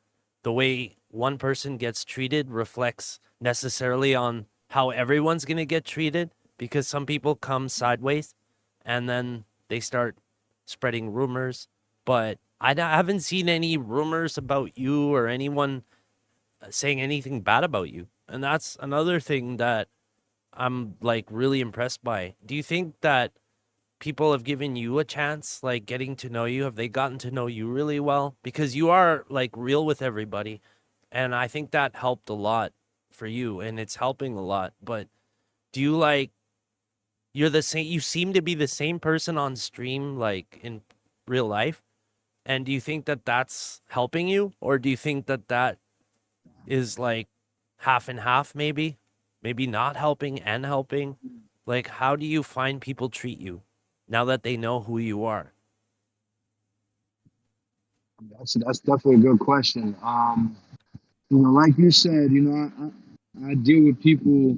the way one person gets treated reflects necessarily on how everyone's going to get treated because some people come sideways and then they start spreading rumors. But haven't seen any rumors about you or anyone saying anything bad about you. And that's another thing that I'm like really impressed by. Do you think that people have given you a chance, like getting to know you? Have they gotten to know you really well? Because you are like real with everybody. And I think that helped a lot for you and it's helping a lot. But do you like, you're the same, you seem to be the same person on stream, like in real life? And do you think that that's helping you? Or do you think that that is like half and half, maybe? Maybe not helping and helping? Like, how do you find people treat you now that they know who you are? That's definitely a good question. You know, like you said, you know, I deal with people.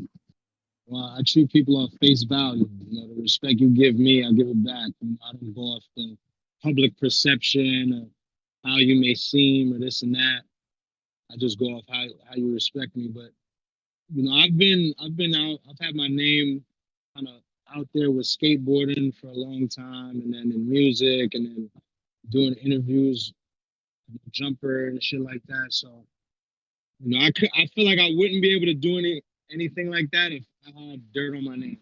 I treat people on face value. You know, the respect you give me, I give it back. You know, I don't go off the public perception of how you may seem or this and that. I just go off how you respect me. But you know, I've been out. I've had my name kind of out there with skateboarding for a long time, and then in music, and then doing interviews, jumper and shit like that. So you know, I feel like I wouldn't be able to do anything like that if I had dirt on my name.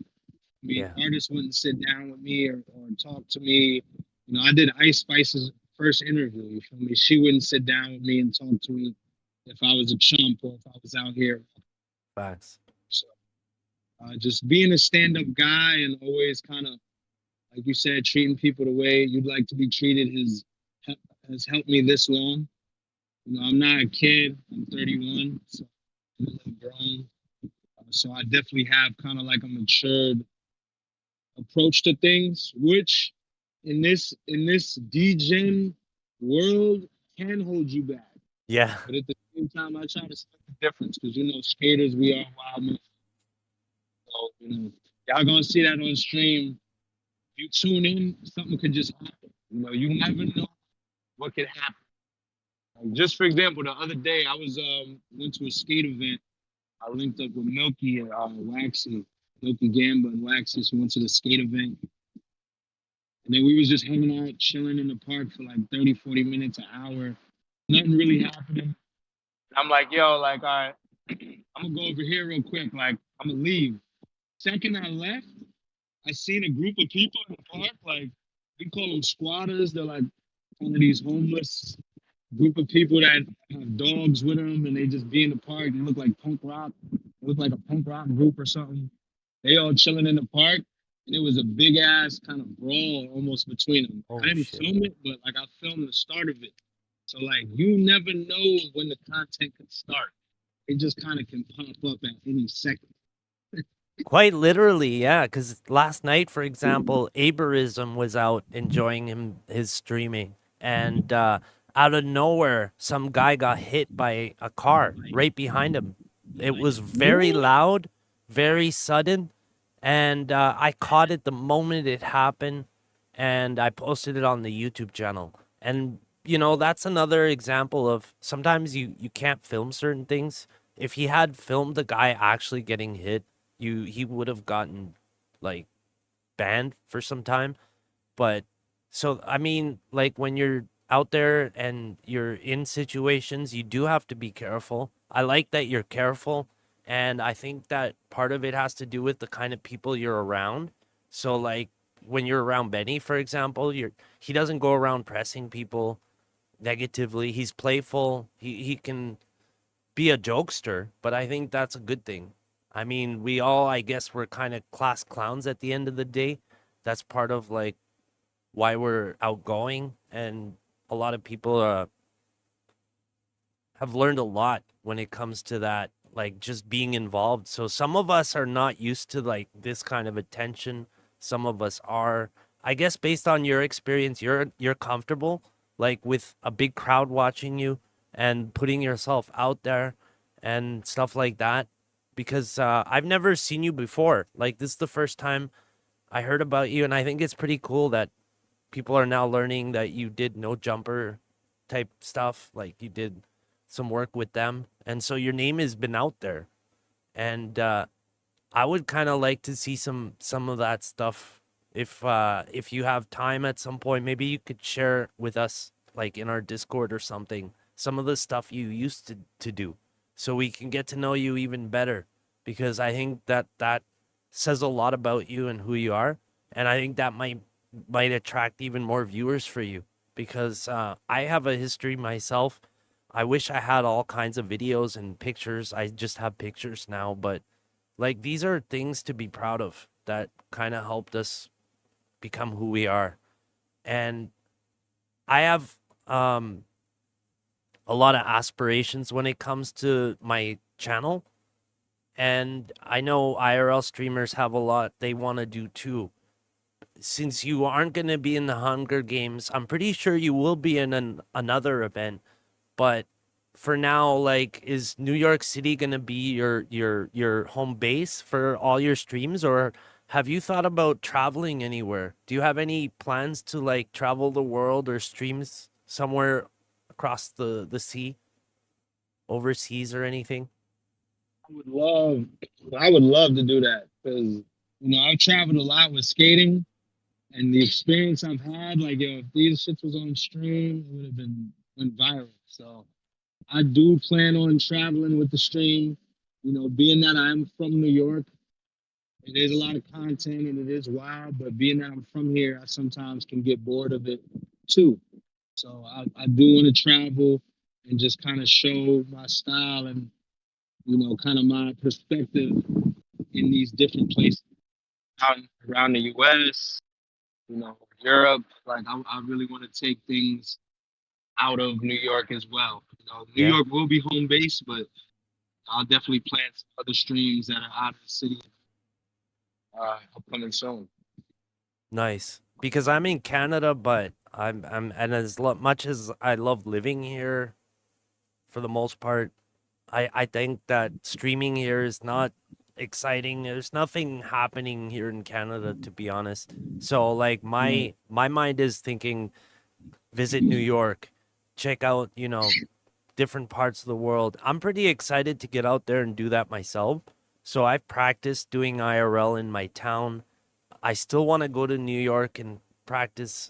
I mean, Yeah. artists wouldn't sit down with me or talk to me. You know, I did Ice Spice's first interview. You feel me? She wouldn't sit down with me and talk to me if I was a chump or if I was out here. Facts. So, just being a stand-up guy and always kind of, like you said, treating people the way you'd like to be treated has helped me this long. You know, I'm not a kid. I'm 31, so I'm a little grown. So I definitely have kind of like a matured approach to things, which in this degen world can hold you back. Yeah. But at the same time, I try to split the difference because you know, skaters, we are wild men. So you know, y'all gonna see that on stream. If you tune in, something could just happen. You know, you never know what could happen. Like, just for example, the other day I was went to a skate event. I linked up with Milky and Waxy, Milky Gamba and Waxy. So we went to the skate event. And then we was just hanging out, chilling in the park for like 30, 40 minutes, an hour. Nothing really happening. I'm like, yo, like, all right, I'm gonna go over here real quick. Like, I'm gonna leave. Second I left, I seen a group of people in the park. Like, we call them squatters. They're like one of these homeless group of people that have dogs with them, and they just be in the park. They look like punk rock. They look like a punk rock group or something. They all chilling in the park, and it was a big ass kind of brawl almost between them. I Oh didn't shit. film it, but like I filmed the start of it. So like you never know when the content could start. It just kind of can pop up at any second. Quite literally, yeah. Because last night, for example, Aberism was out enjoying his streaming, and out of nowhere, some guy got hit by a car right behind him. It was very What? loud, very sudden, and I caught it the moment it happened, and I posted it on the YouTube channel. And you know, that's another example of sometimes you can't film certain things. If he had filmed the guy actually getting hit, he would have gotten like banned for some time. But so I mean, like when you're out there and you're in situations, you do have to be careful. I like that you're careful, and I think that part of it has to do with the kind of people you're around. So like when you're around Benny, for example, he doesn't go around pressing people negatively. He's playful. He can be a jokester, but I think that's a good thing. I mean, we all, I guess, we're kind of class clowns at the end of the day. That's part of like why we're outgoing, and a lot of people have learned a lot when it comes to that, like just being involved. So some of us are not used to like this kind of attention. Some of us are. I guess based on your experience, you're comfortable like with a big crowd watching you and putting yourself out there and stuff like that. Because I've never seen you before. Like this is the first time I heard about you, and I think it's pretty cool that people are now learning that you did no jumper type stuff. Like you did some work with them, and so your name has been out there. And I would kind of like to see some of that stuff. If you have time at some point, maybe you could share with us, like in our Discord or something, some of the stuff you used to do, so we can get to know you even better. Because I think that says a lot about you and who you are, and I think that might attract even more viewers for you. Because I have a history myself. I wish I had all kinds of videos and pictures. I just have pictures now, but like these are things to be proud of that kind of helped us become who we are. And I have a lot of aspirations when it comes to my channel. And I know IRL streamers have a lot they want to do too. Since you aren't going to be in the Hunger Games, I'm pretty sure you will be in another event. But for now, like, is New York City gonna be your home base for all your streams, or have you thought about traveling anywhere? Do you have any plans to like travel the world or streams somewhere across the sea, overseas or anything? I would love, I would love to do that because you know I've traveled a lot with skating, and the experience I've had, like yo, if these shits was on stream, it would have been went viral. So I do plan on traveling with the stream. You know, being that I'm from New York, it is a lot of content and it is wild, but being that I'm from here, I sometimes can get bored of it too. So I do want to travel and just kind of show my style and, you know, kind of my perspective in these different places around the US, you know, Europe. Like I really want to take things out of New York as well. You know, New Yeah. York will be home base, but I'll definitely plan some other streams that are out of the city upcoming soon. Nice. Because I'm in Canada, but I'm and as much as I love living here for the most part, I think that streaming here is not exciting. There's nothing happening here in Canada, to be honest. So like Right. my mind is thinking visit New York, check out, you know, different parts of the world. I'm pretty excited to get out there and do that myself. So I've practiced doing IRL in my town. I still want to go to New York and practice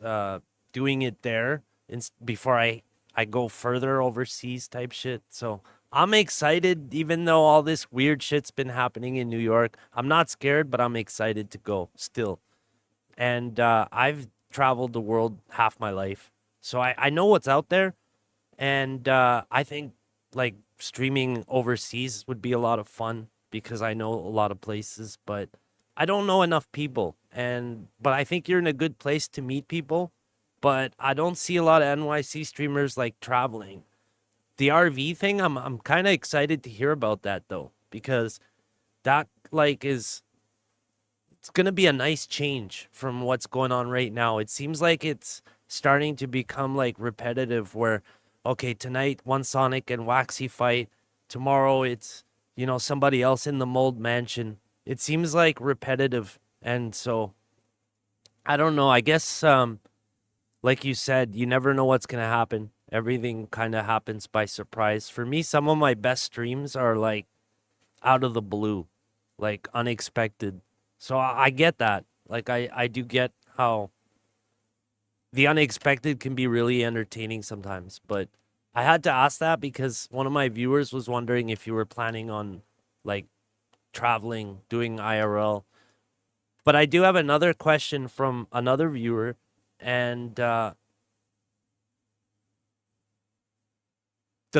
doing it there before I go further overseas type shit. So I'm excited, even though all this weird shit's been happening in New York. I'm not scared, but I'm excited to go still. And I've traveled the world half my life, so I know what's out there. And I think like streaming overseas would be a lot of fun because I know a lot of places, but I don't know enough people. And but I think you're in a good place to meet people. But I don't see a lot of NYC streamers like traveling. The RV thing, I'm kind of excited to hear about that though, because that like is it's gonna be a nice change from what's going on right now. It seems like it's starting to become like repetitive where okay, tonight one Sonic and Waxy fight, tomorrow it's, you know, somebody else in the mold mansion. It seems like repetitive, and so I don't know. I guess like you said, you never know what's gonna happen. Everything kind of happens by surprise. For me, some of my best streams are like out of the blue, like unexpected. So I get that. Like I do get how the unexpected can be really entertaining sometimes. But I had to ask that because one of my viewers was wondering if you were planning on like traveling, doing IRL. But I do have another question from another viewer, and the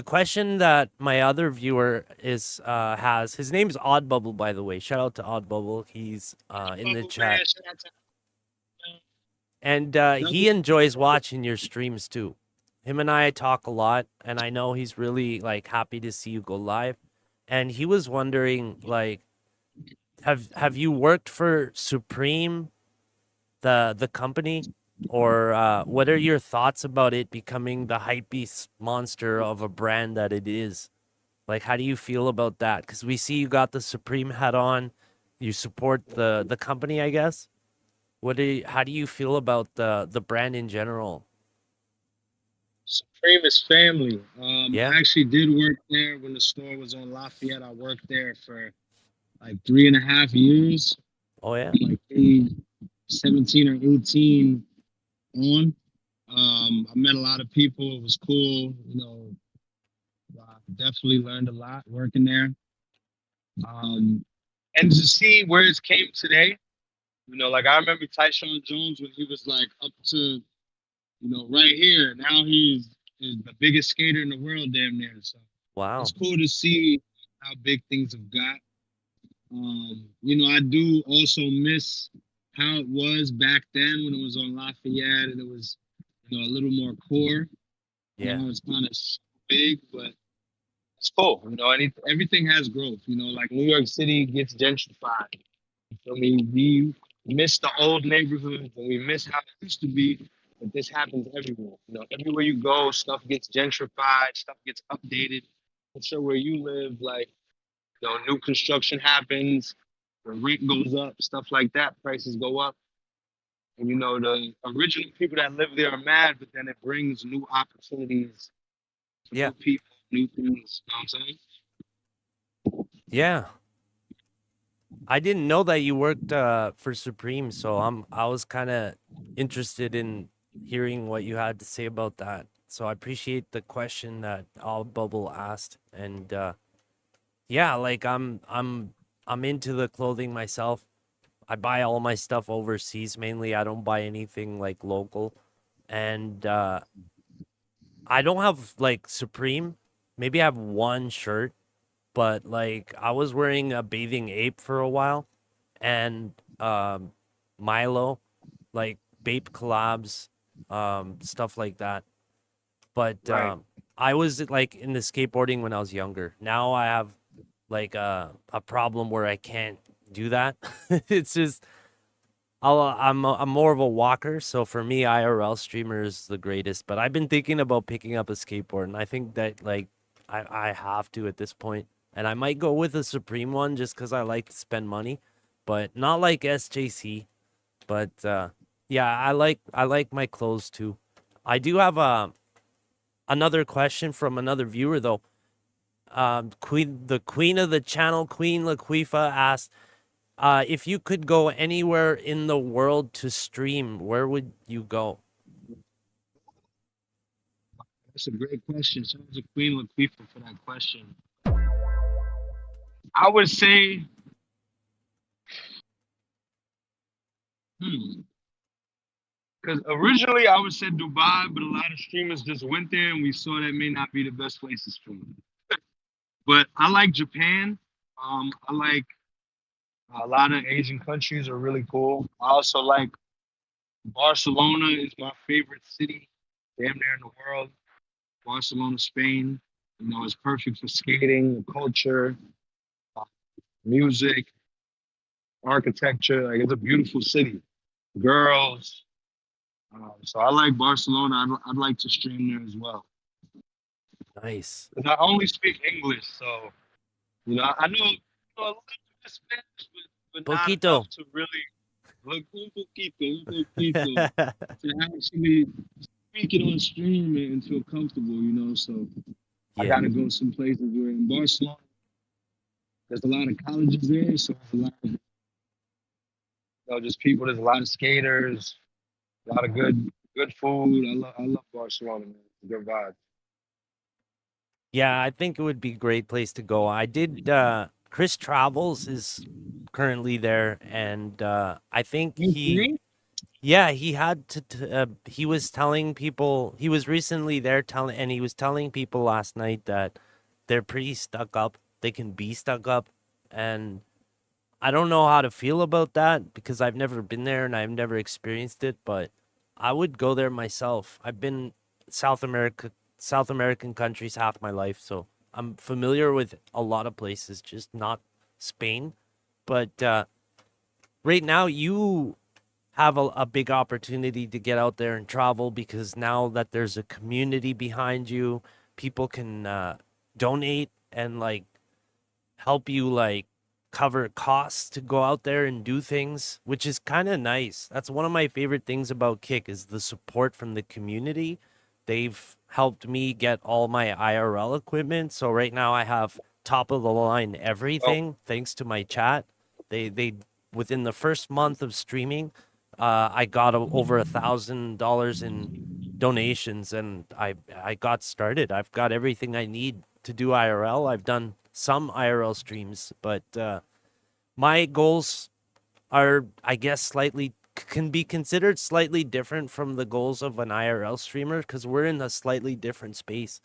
question that my other viewer is has, his name's Odd Bubble, by the way. Shout out to Odd Bubble. He's in the Bubble chat, Man, shout out to and Double. he enjoys watching your streams too. Him and I talk a lot, and I know he's really like happy to see you go live. And he was wondering, like, have you worked for Supreme, the company, or what are your thoughts about it becoming the hypebeast monster of a brand that it is? Like, how do you feel about that? Because we see you got the Supreme hat on. You support the company, I guess. How do you feel about the brand in general? Supreme is family. Yeah. I actually did work there when the store was on Lafayette. I worked there for like 3.5 years, Oh yeah. like age 17 or 18 on. I met a lot of people. It was cool. You know, I definitely learned a lot working there. And to see where it's came today, you know, like I remember Tyshawn Jones when he was like up to, you know, right here. Now is the biggest skater in the world, damn near. So it's Wow. cool to see how big things have got. You know, I do also miss how it was back then when it was on Lafayette and it was, you know, a little more core. Yeah. Now it's kind of big, but it's cool. You know, everything has growth. You know, like New York City gets gentrified. I mean, we miss the old neighborhoods and we miss how it used to be. But this happens everywhere. You know, everywhere you go, stuff gets gentrified, stuff gets updated. I'm sure where you live, like, you know, new construction happens, the rent goes up, stuff like that, prices go up. And you know, the original people that live there are mad, but then it brings new opportunities for Yeah. new people, new things. You know what I'm saying? Yeah. I didn't know that you worked for Supreme, so I was kind of interested in hearing what you had to say about that. So I appreciate the question that All Bubble asked, and yeah, like I'm into the clothing myself. I buy all my stuff overseas mainly. I don't buy anything like local. And I don't have like Supreme. Maybe I have one shirt, but like I was wearing a Bathing Ape for a while and Milo, like Bape collabs, stuff like that. But Right. I was like in the skateboarding when I was younger. Now I have like a problem where I can't do that. It's just I'm more of a walker, so for me IRL streamer is the greatest. But I've been thinking about picking up a skateboard, and I think that like I have to at this point, and I might go with a Supreme one just because I like to spend money, but not like SJC. But yeah, I like my clothes too. I do have another question from another viewer though. The queen of the channel, Queen Laquifa asked, if you could go anywhere in the world to stream, where would you go? That's a great question. Shout out to Queen Latifah for that question. I would say, because originally I would say Dubai, but a lot of streamers just went there and we saw that may not be the best place to stream. But I like Japan. I like a lot of Asian countries are really cool. I also like Barcelona is my favorite city, damn near in the world. Barcelona, Spain. You know, it's perfect for skating, culture, uh, music, architecture. Like it's a beautiful city. Girls. So I like Barcelona. I'd like to stream there as well. Nice. 'Cause I only speak English, so you know I know, a little bit of Spanish, but not Poquito. enough to really look un poquito to actually speak it on stream and feel comfortable. You know, so I Yeah. gotta go some places where in Barcelona there's a lot of colleges there, so there's a lot of just people. There's a lot of skaters, a lot of good food. I love Barcelona, man. Good vibe. Yeah, I think it would be a great place to go. I did Chris Travels is currently there and I think You agree? yeah, he had he was telling people he was recently there telling and he was telling people last night that they're pretty stuck up. They can be stuck up and I don't know how to feel about that because I've never been there and I've never experienced it, but I would go there myself. I've been South America, South American countries half my life, so I'm familiar with a lot of places, just not Spain. But right now, you have a big opportunity to get out there and travel because now that there's a community behind you, people can donate and like help you like cover costs to go out there and do things, which is kind of nice. That's one of my favorite things about Kick is the support from the community. They've helped me get all my IRL equipment. So right now I have top of the line Oh, everything thanks to my chat. They within the first month of streaming, I got over $1,000 in donations and I got started. I've got everything I need to do IRL. I've done some IRL streams, but my goals are, I guess, slightly can be considered slightly different from the goals of an IRL streamer because we're in a slightly different space.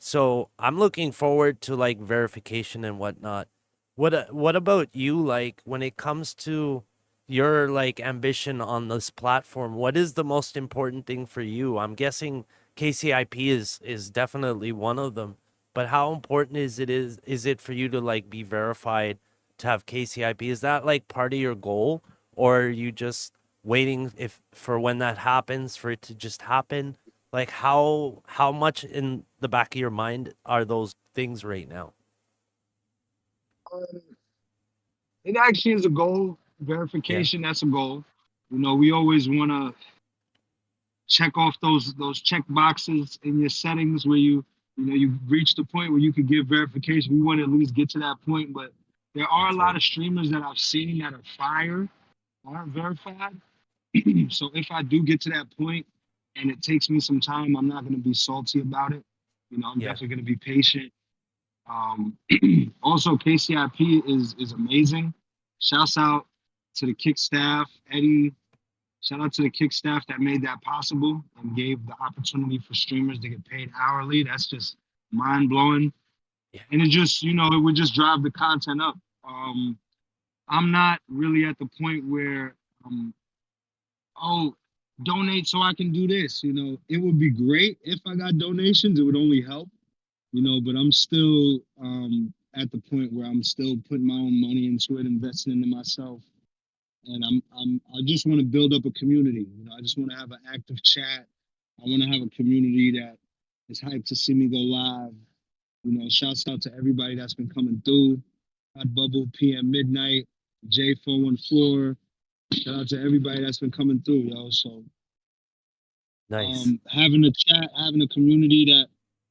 So I'm looking forward to like verification and whatnot. What about you? Like when it comes to your like ambition on this platform, what is the most important thing for you? I'm guessing KCIP is definitely one of them. But how important is it for you to like be verified to have KCIP? Is that like part of your goal, or are you just waiting if for when that happens for it to just happen? Like how much in the back of your mind are those things right now? um, it actually is a goal. Yeah. Verification, that's a goal. You know, we always want to check off those check boxes in your settings where you reach the point where you could give verification. We want to at least get to that point, but there are a That's lot right. of streamers that I've seen that are fire, aren't verified. So if I do get to that point and it takes me some time, I'm not going to be salty about it. You know, I'm Yeah. definitely going to be patient. Um, Also, KCIP is amazing. Shouts out to the Kick staff, Eddie. Shout out to the Kick staff that made that possible and gave the opportunity for streamers to get paid hourly. That's just mind blowing. Yeah. And it just, it would just drive the content up. I'm not really at the point where, oh, donate so I can do this. It would be great if I got donations. It would only help, but I'm still at the point where I'm still putting my own money into it, investing into myself. And I just want to build up a community. I just want to have an active chat. I want to have a community that is hyped to see me go live. Shouts out to everybody that's been coming through. Hot Bubble, PM Midnight, J414. Shout out to everybody that's been coming through, yo. So Nice. having a chat, having a community that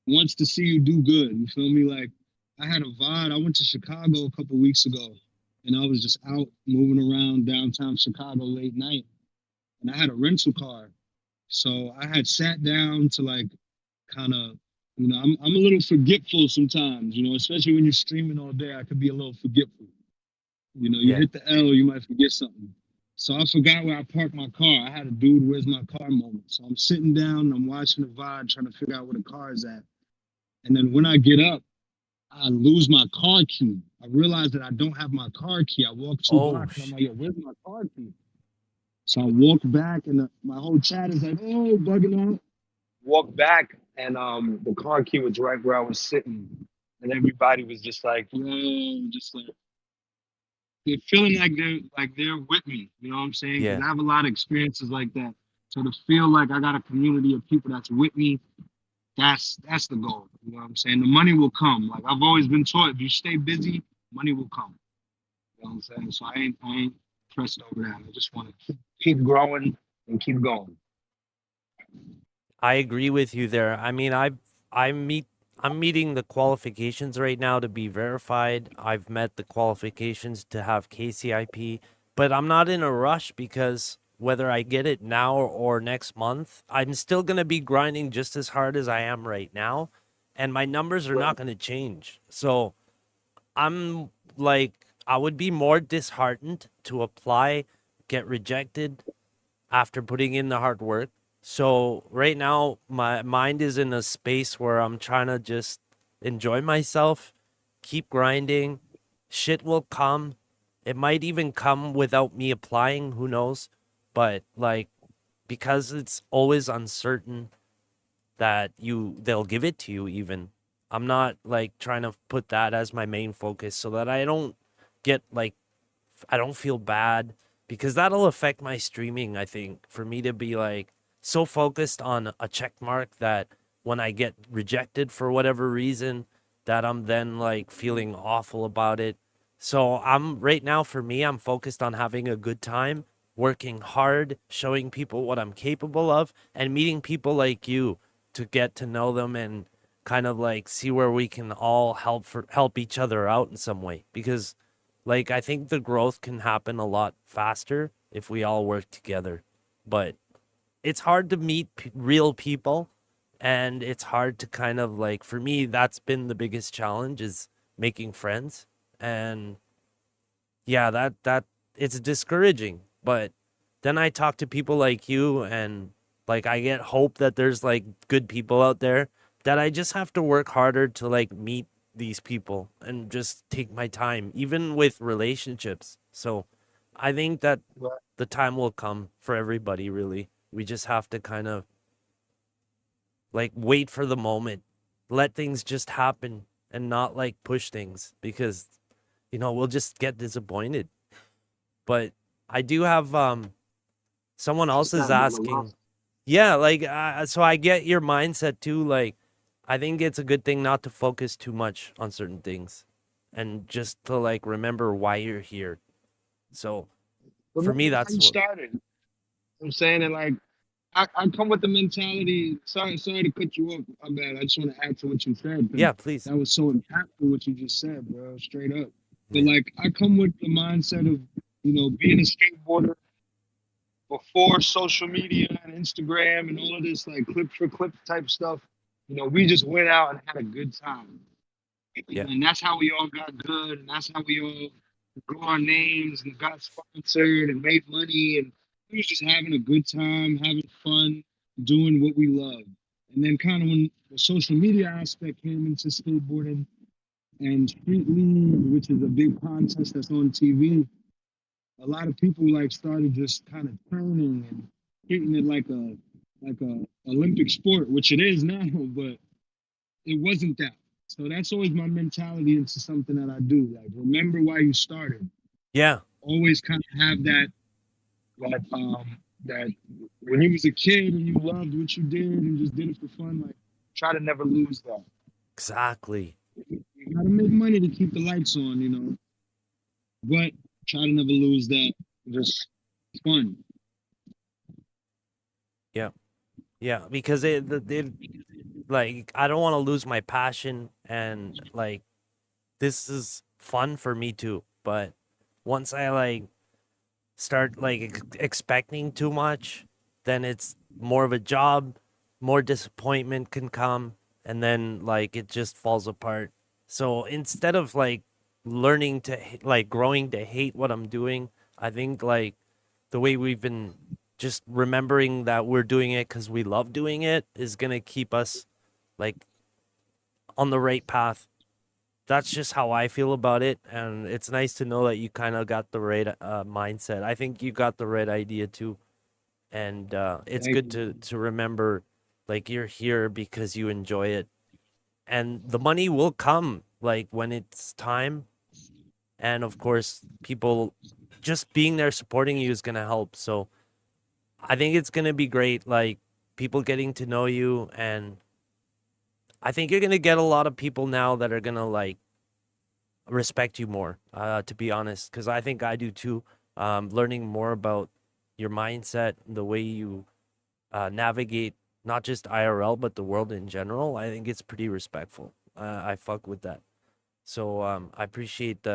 wants to see you do good. You feel me? Like I had a VOD. I went to Chicago a couple weeks ago, and I was just out moving around downtown Chicago late night, and I had a rental car. So I had sat down to like kind of, I'm a little forgetful sometimes, especially when you're streaming all day. I could be a little forgetful. You hit the L, you might forget something. So I forgot where I parked my car. I had a dude, where's my car moment. So I'm sitting down, I'm watching the VOD, trying to figure out where the car is at. And then when I get up, I lose my car key. I realize that I don't have my car key. I walk 2 blocks and I'm like, yo, where's my car key? So I walk back and my whole chat is like, oh, bugging out. Walk back and the car key was right where I was sitting. And everybody was just like, yo, just like, they're feeling like they're with me. You know what I'm saying? Yeah. Because I have a lot of experiences like that. So to feel like I got a community of people that's with me, that's the goal. You know what I'm saying? The money will come. Like I've always been taught, if you stay busy, money will come. You know what I'm saying? So I ain't pressed over that. I just want to keep growing and keep going. I agree with you there. I mean, I'm meeting the qualifications right now to be verified. I've met the qualifications to have KCIP, but I'm not in a rush because whether I get it now or next month, I'm still going to be grinding just as hard as I am right now, and my numbers are not going to change. So I'm like, I would be more disheartened to apply, get rejected after putting in the hard work. So right now, my mind is in a space where I'm trying to just enjoy myself, keep grinding. Shit will come. It might even come without me applying, who knows? But like, because it's always uncertain that they'll give it to you even. I'm not like trying to put that as my main focus so that I don't get like, I don't feel bad because that'll affect my streaming, I think, for me to be like so focused on a check mark that when I get rejected for whatever reason, that I'm then like feeling awful about it. So right now for me, I'm focused on having a good time, working hard, showing people what I'm capable of, and meeting people like you to get to know them and kind of like see where we can all help each other out in some way. Because like I think the growth can happen a lot faster if we all work together. But it's hard to meet real people, and it's hard to kind of like, for me, that's been the biggest challenge, is making friends. And yeah, that it's discouraging. But then I talk to people like you, and like I get hope that there's like good people out there, that I just have to work harder to like meet these people and just take my time, even with relationships. So I think that the time will come for everybody, really. We just have to kind of like wait for the moment, let things just happen and not like push things, because we'll just get disappointed. But I do have someone else is asking. Yeah, like so I get your mindset too. Like I think it's a good thing not to focus too much on certain things and just to like remember why you're here. So for me, that's what started. I'm saying it like I come with the mentality. Sorry to cut you off. I'm bad. I just want to add to what you said. Yeah, please. That was so impactful what you just said, bro. Straight up. But like I come with the mindset of being a skateboarder before social media and Instagram and all of this like clip for clip type stuff. We just went out and had a good time. Yeah. And that's how we all got good. And that's how we all, grew our names and got sponsored and made money, and we was just having a good time, having fun, doing what we love. And then kind of when the social media aspect came into skateboarding and Street League, which is a big contest that's on TV, a lot of people like started just kind of training and treating it like a Olympic sport, which it is now, but it wasn't that. So that's always my mentality into something that I do. Like remember why you started. Yeah. Always kind of have that when you was a kid and you loved what you did and just did it for fun, like try to never lose that. Exactly. You gotta make money to keep the lights on, but try to never lose that. Just fun. Yeah. Yeah. Because like, I don't want to lose my passion, and like, this is fun for me too. But once I like start like expecting too much, then it's more of a job, more disappointment can come, and then like it just falls apart. So instead of like learning to like growing to hate what I'm doing, I think like the way we've been just remembering that we're doing it because we love doing it is gonna keep us like on the right path. That's just how I feel about it, and it's nice to know that you kind of got the right mindset. I think you got the right idea too, and it's Thank good you. to remember, like you're here because you enjoy it, and the money will come like when it's time, and of course, people just being there supporting you is gonna help. So I think it's gonna be great, like people getting to know you, and I think you're gonna get a lot of people now that are gonna like respect you more, to be honest, because I think I do too. Learning more about your mindset, the way you navigate not just IRL but the world in general, I think it's pretty respectful. I fuck with that. So I appreciate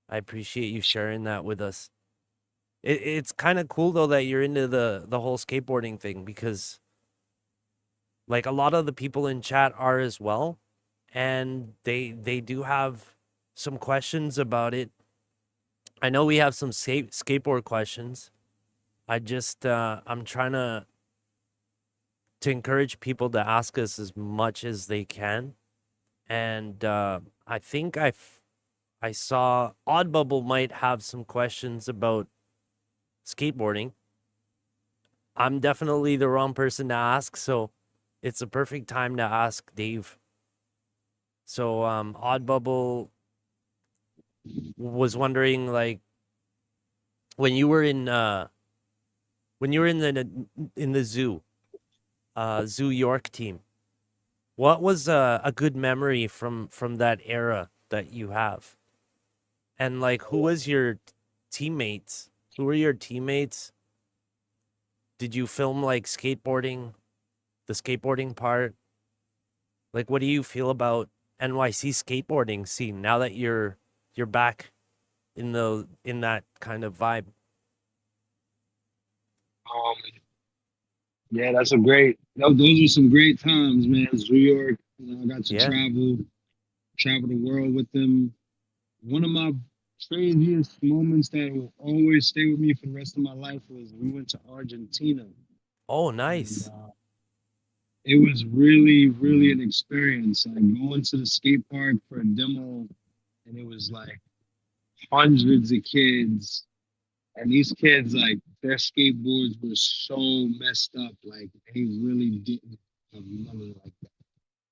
you sharing that with us. It's kind of cool though that you're into the whole skateboarding thing, because like a lot of the people in chat are as well, and they do have some questions about it. I know we have some skateboard questions. I'm trying to encourage people to ask us as much as they can, and I think I saw Odd Bubble might have some questions about skateboarding. I'm definitely the wrong person to ask, so it's a perfect time to ask Dave. So Odd Bubble was wondering, like, when you were in the zoo York team, what was a good memory from that era that you have? And like, who was your teammates? Who were your teammates? Did you film like skateboarding, the skateboarding part? Like, what do you feel about NYC skateboarding scene now that you're back in that kind of vibe? Um, yeah, that's a great. Those are some great times, man. New York. I got to Yeah. travel the world with them. One of my craziest moments that will always stay with me for the rest of my life was we went to Argentina, Oh, and nice. it was really, really an experience. Like going to the skate park for a demo, and it was like hundreds of kids, and these kids like their skateboards were so messed up, like they really didn't have money like that.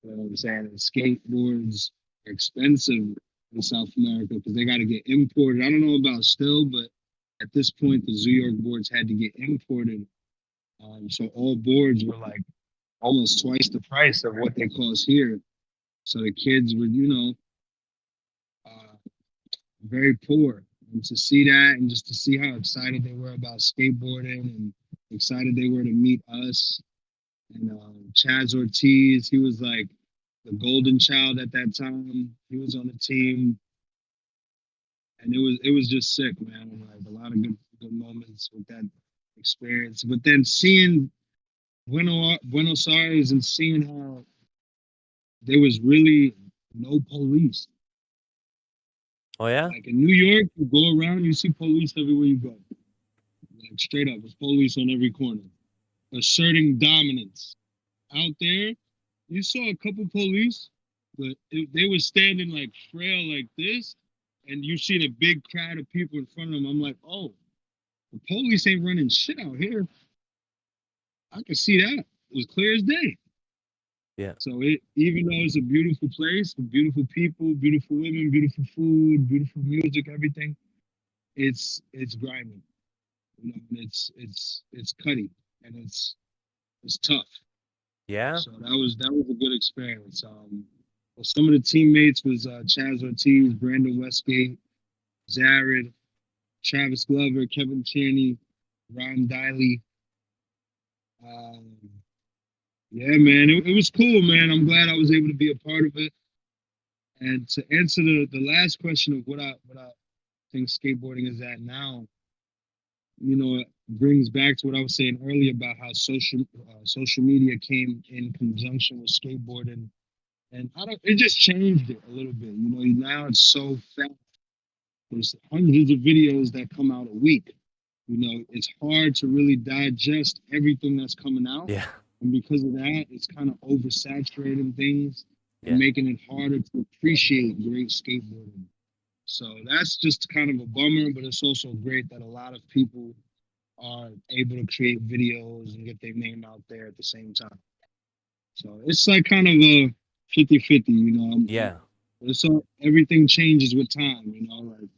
You know what I'm saying? And skateboards are expensive in South America because they got to get imported. I don't know about still, but at this point, the New York boards had to get imported. So all boards were like almost twice the price of what they cost here. So the kids were, uh, very poor. And to see that and just to see how excited they were about skateboarding and excited they were to meet us. And Chaz Ortiz, he was like the golden child at that time. He was on the team, and it was just sick, man. Like a lot of good moments with that experience. But then seeing Buenos Aires and seeing how there was really no police. Oh yeah. Like in New York, you go around, you see police everywhere you go. Like straight up, there's police on every corner, asserting dominance. Out there, you saw a couple police, but if they were standing like frail like this, and you see a big crowd of people in front of them, I'm like, oh, the police ain't running shit out here. I can see that. It was clear as day. Yeah. So it, even though it's a beautiful place, with beautiful people, beautiful women, beautiful food, beautiful music, everything, it's grimy. You know, and it's cutty and it's tough. Yeah. So that was a good experience. Well, some of the teammates was Chaz Ortiz, Brandon Westgate, Zared, Travis Glover, Kevin Tierney, Ryan Diley. Um, yeah, man, it was cool, man. I'm glad I was able to be a part of it. And to answer the last question of what I think skateboarding is at now, you know, it brings back to what I was saying earlier about how social media came in conjunction with skateboarding, and I don't. It just changed it a little bit. You know, now it's so fast. There's hundreds of videos that come out a week. You know, it's hard to really digest everything that's coming out, Yeah. and because of that, it's kind of oversaturating things and Yeah. making it harder to appreciate great skateboarding. So that's just kind of a bummer, but it's also great that a lot of people are able to create videos and get their name out there at the same time. So it's like kind of a 50-50, you know. Yeah. It's all, everything changes with time, you know. Like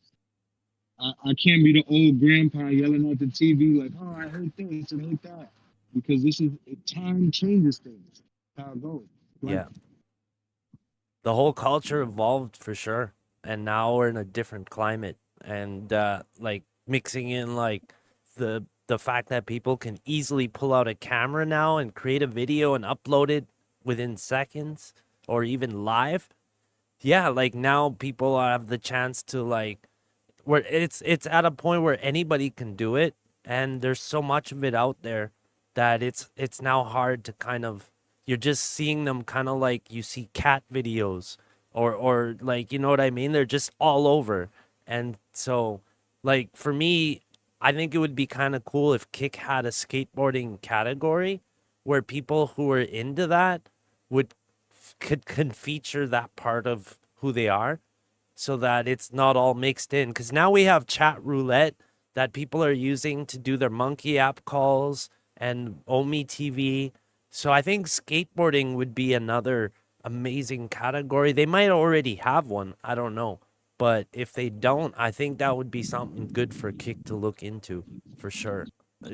I can't be the old grandpa yelling at the TV like, "Oh, I hate this and hate that," because this is time changes things. How it goes. Like Yeah. The whole culture evolved for sure, and now we're in a different climate, and like mixing in like the fact that people can easily pull out a camera now and create a video and upload it within seconds or even live. Yeah, like now people have the chance to like where it's at a point where anybody can do it, and there's so much of it out there that it's now hard to kind of, you're just seeing them kind of like you see cat videos or like, you know what I mean, they're just all over. And so like for me, I think it would be kind of cool if Kick had a skateboarding category where people who are into that would could can feature that part of who they are, so that it's not all mixed in. Because now we have chat roulette that people are using to do their monkey app calls and Omi TV. So I think skateboarding would be another amazing category. They might already have one. I don't know. But if they don't, I think that would be something good for Kick to look into for sure.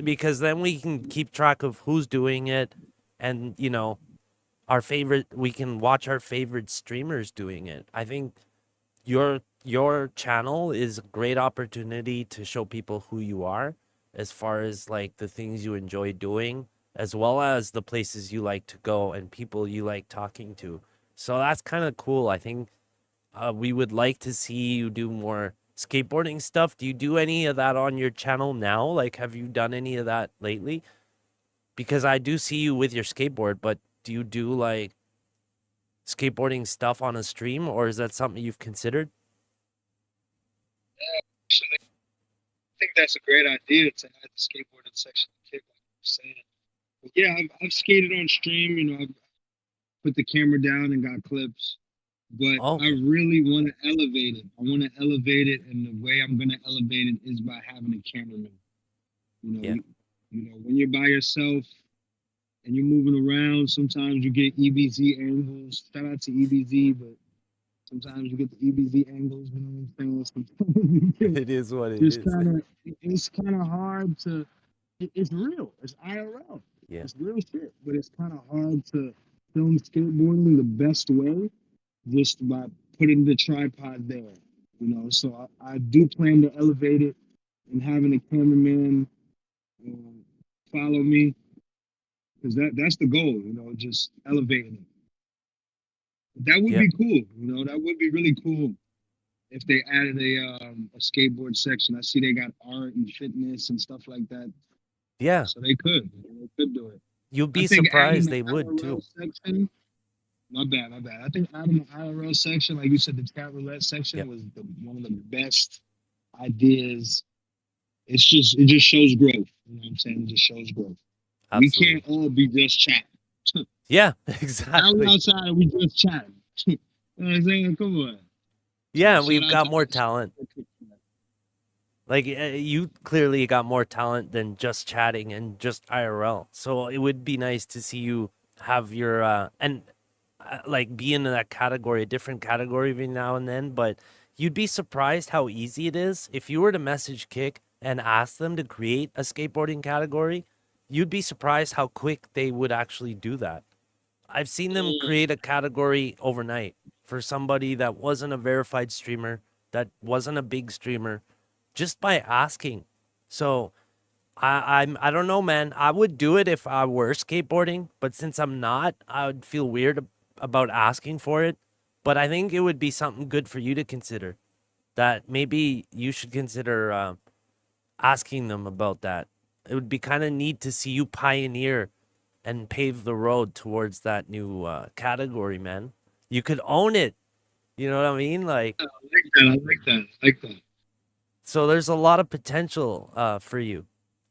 Because then we can keep track of who's doing it, and, you know, our favorite, we can watch our favorite streamers doing it. I think your channel is a great opportunity to show people who you are, as far as like the things you enjoy doing, as well as the places you like to go and people you like talking to. So that's kind of cool. I think we would like to see you do more skateboarding stuff. Do you do any of that on your channel now? Like, have you done any of that lately? Because I do see you with your skateboard, but do you do like skateboarding stuff on a stream, or is that something you've considered? actually, I think that's a great idea to add the skateboarding section to Kick, like you were saying. But yeah, I've skated on stream. You know, I've put the camera down and got clips. But I Okay. really want to elevate it. I want to elevate it, and the way I'm going to elevate it is by having a cameraman. You know, Yeah. you know, when you're by yourself and you're moving around, sometimes you get EBZ angles. Shout out to EBZ, but sometimes you get the EBZ angles. You know what I'm saying? Sometimes you get It is what it just is. kind of, it's kind of hard to. It's real. It's IRL. Yeah. It's real shit. But it's kind of hard to film skateboarding the best way just by putting the tripod there, you know. So I do plan to elevate it and having a cameraman follow me, because that's the goal, you know, just elevating it. That would Yeah. be cool, you know. That would be really cool if they added a skateboard section. I see they got art and fitness and stuff like that, Yeah. so they could do it. You'd I be think adding surprised the they would IRL too. section My bad, my bad. I think out of the IRL section, like you said, the chat roulette section Yep. was one of the best ideas. It just shows growth. You know what I'm saying? It just shows growth. We Absolutely. can't all be just chatting. Yeah, Now we exactly. outside and we just chatting. You know what I'm saying? Come on. So Yeah, shout we've out got to more talent. Like you clearly got more talent than just chatting and just IRL. So it would be nice to see you have your and like be in that category, a different category every now and then. But you'd be surprised how easy it is if you were to message Kick and ask them to create a skateboarding category. You'd be surprised how quick they would actually do that. I've seen them create a category overnight for somebody that wasn't a verified streamer, that wasn't a big streamer, just by asking. So I don't know, man. I would do it if I were skateboarding, but since I'm not, I would feel weird about asking for it. But I think it would be something good for you to consider. That maybe you should consider asking them about that. It would be kind of neat to see you pioneer and pave the road towards that new category, man. You could own it. You know what I mean? Like, I like that. I like that. I like that. so there's a lot of potential for you,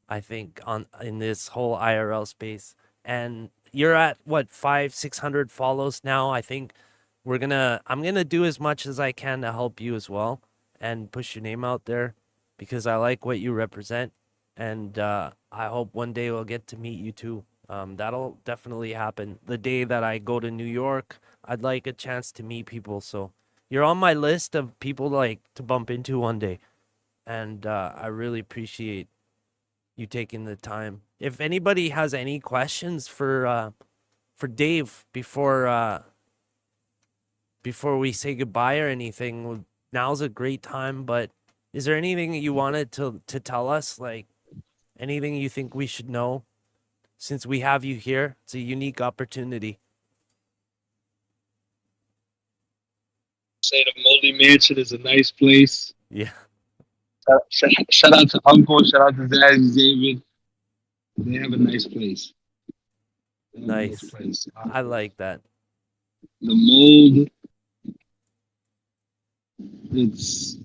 I think, on in this whole IRL space. And you're at what 500-600 follows now. I think I'm gonna do as much as I can to help you as well and push your name out there because I like what you represent, and I hope one day we'll get to meet you too. That'll definitely happen. The day that I go to New York, I'd like a chance to meet people. So you're on my list of people like to bump into one day, and I really appreciate you taking the time. If anybody has any questions for Dave before we say goodbye or anything, now's a great time. But is there anything you wanted to tell us? Like anything you think we should know? Since we have you here, it's a unique opportunity. Say the Moldy Mansion is a nice place. Yeah, Shout out to Uncle. Shout out to Zaz David. They have a nice place. They have a nice nice. place. I like that. The mold. It's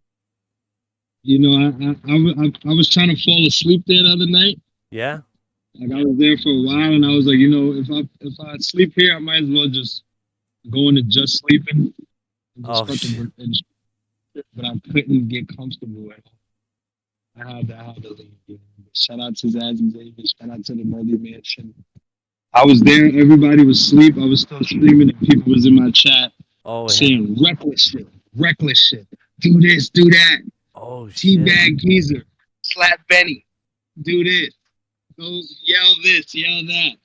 I was trying to fall asleep there the other night. Yeah. Like I was there for a while, and I was like, if I sleep here, I might as well just go into just sleeping and just Oh shit. but I couldn't get comfortable at all. I had to leave. Shout out to Zazzy Davis. Shout out to the Moldy Mansion. I was there. Everybody was asleep. I was still streaming, and people was in my chat Oh yeah. saying reckless shit. Do this, do that. Oh shit. Teabag Geezer, slap Benny, do this, go yell this, yell that,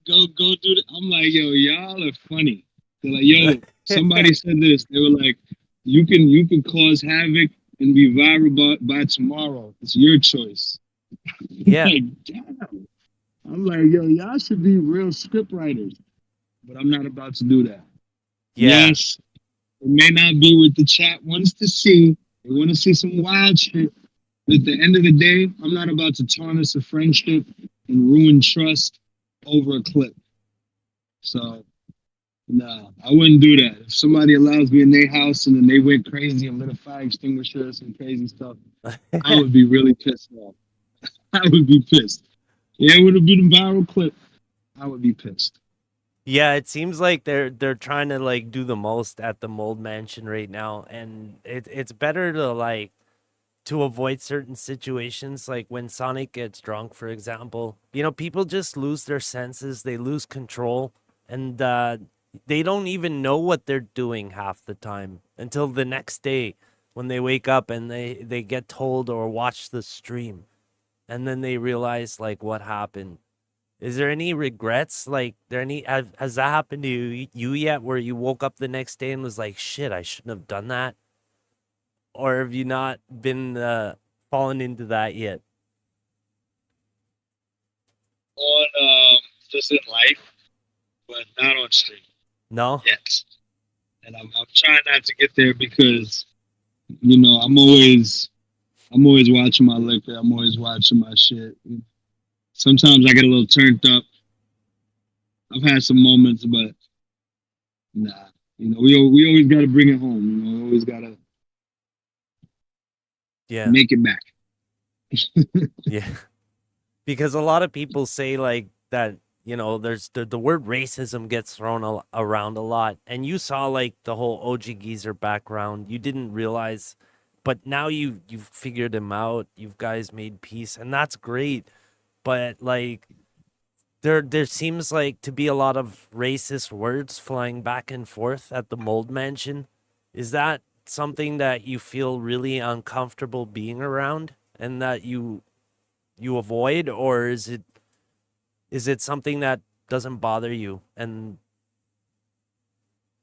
go do that. I'm like, yo, y'all are funny. They're like, yo, somebody said this. They were like, you can cause havoc and be viral by tomorrow. It's your choice. Yeah. Like, damn. I'm like, yo, y'all should be real script writers, but I'm not about to do that. Yeah. Yes, it may not be what the chat wants to see. They want to see some wild shit. But at the end of the day, I'm not about to tarnish a friendship and ruin trust over a clip. So, nah, I wouldn't do that. If somebody allows me in their house and then they went crazy and lit a fire extinguisher or some crazy stuff, I would be really pissed off. I would be pissed. Yeah, it would have been a viral clip. I would be pissed. Yeah, it seems like they're trying to like do the most at the Mold Mansion right now, and it's better to like to avoid certain situations, like when Sonic gets drunk, for example. You know, people just lose their senses, they lose control, and they don't even know what they're doing half the time until the next day when they wake up and they get told or watch the stream, and then they realize like what happened. Is there any regrets? Like, has that happened to you yet, where you woke up the next day and was like, "Shit, I shouldn't have done that," or have you not been fallen into that yet? On just in life, but not on stream. No. Yes. And I'm trying not to get there because I'm always watching my liquor. I'm always watching my shit. Sometimes I get a little turned up. I've had some moments, but Nah, we always got to bring it home. We always got to Yeah. make it back. Yeah. Because a lot of people say like that, there's the word racism gets thrown around a lot. And you saw like the whole OG Geezer background. You didn't realize, but now you've figured him out. You guys made peace, and that's great. But like there seems like to be a lot of racist words flying back and forth at the Mold Mansion. Is that something that you feel really uncomfortable being around and that you avoid, or is it something that doesn't bother you? And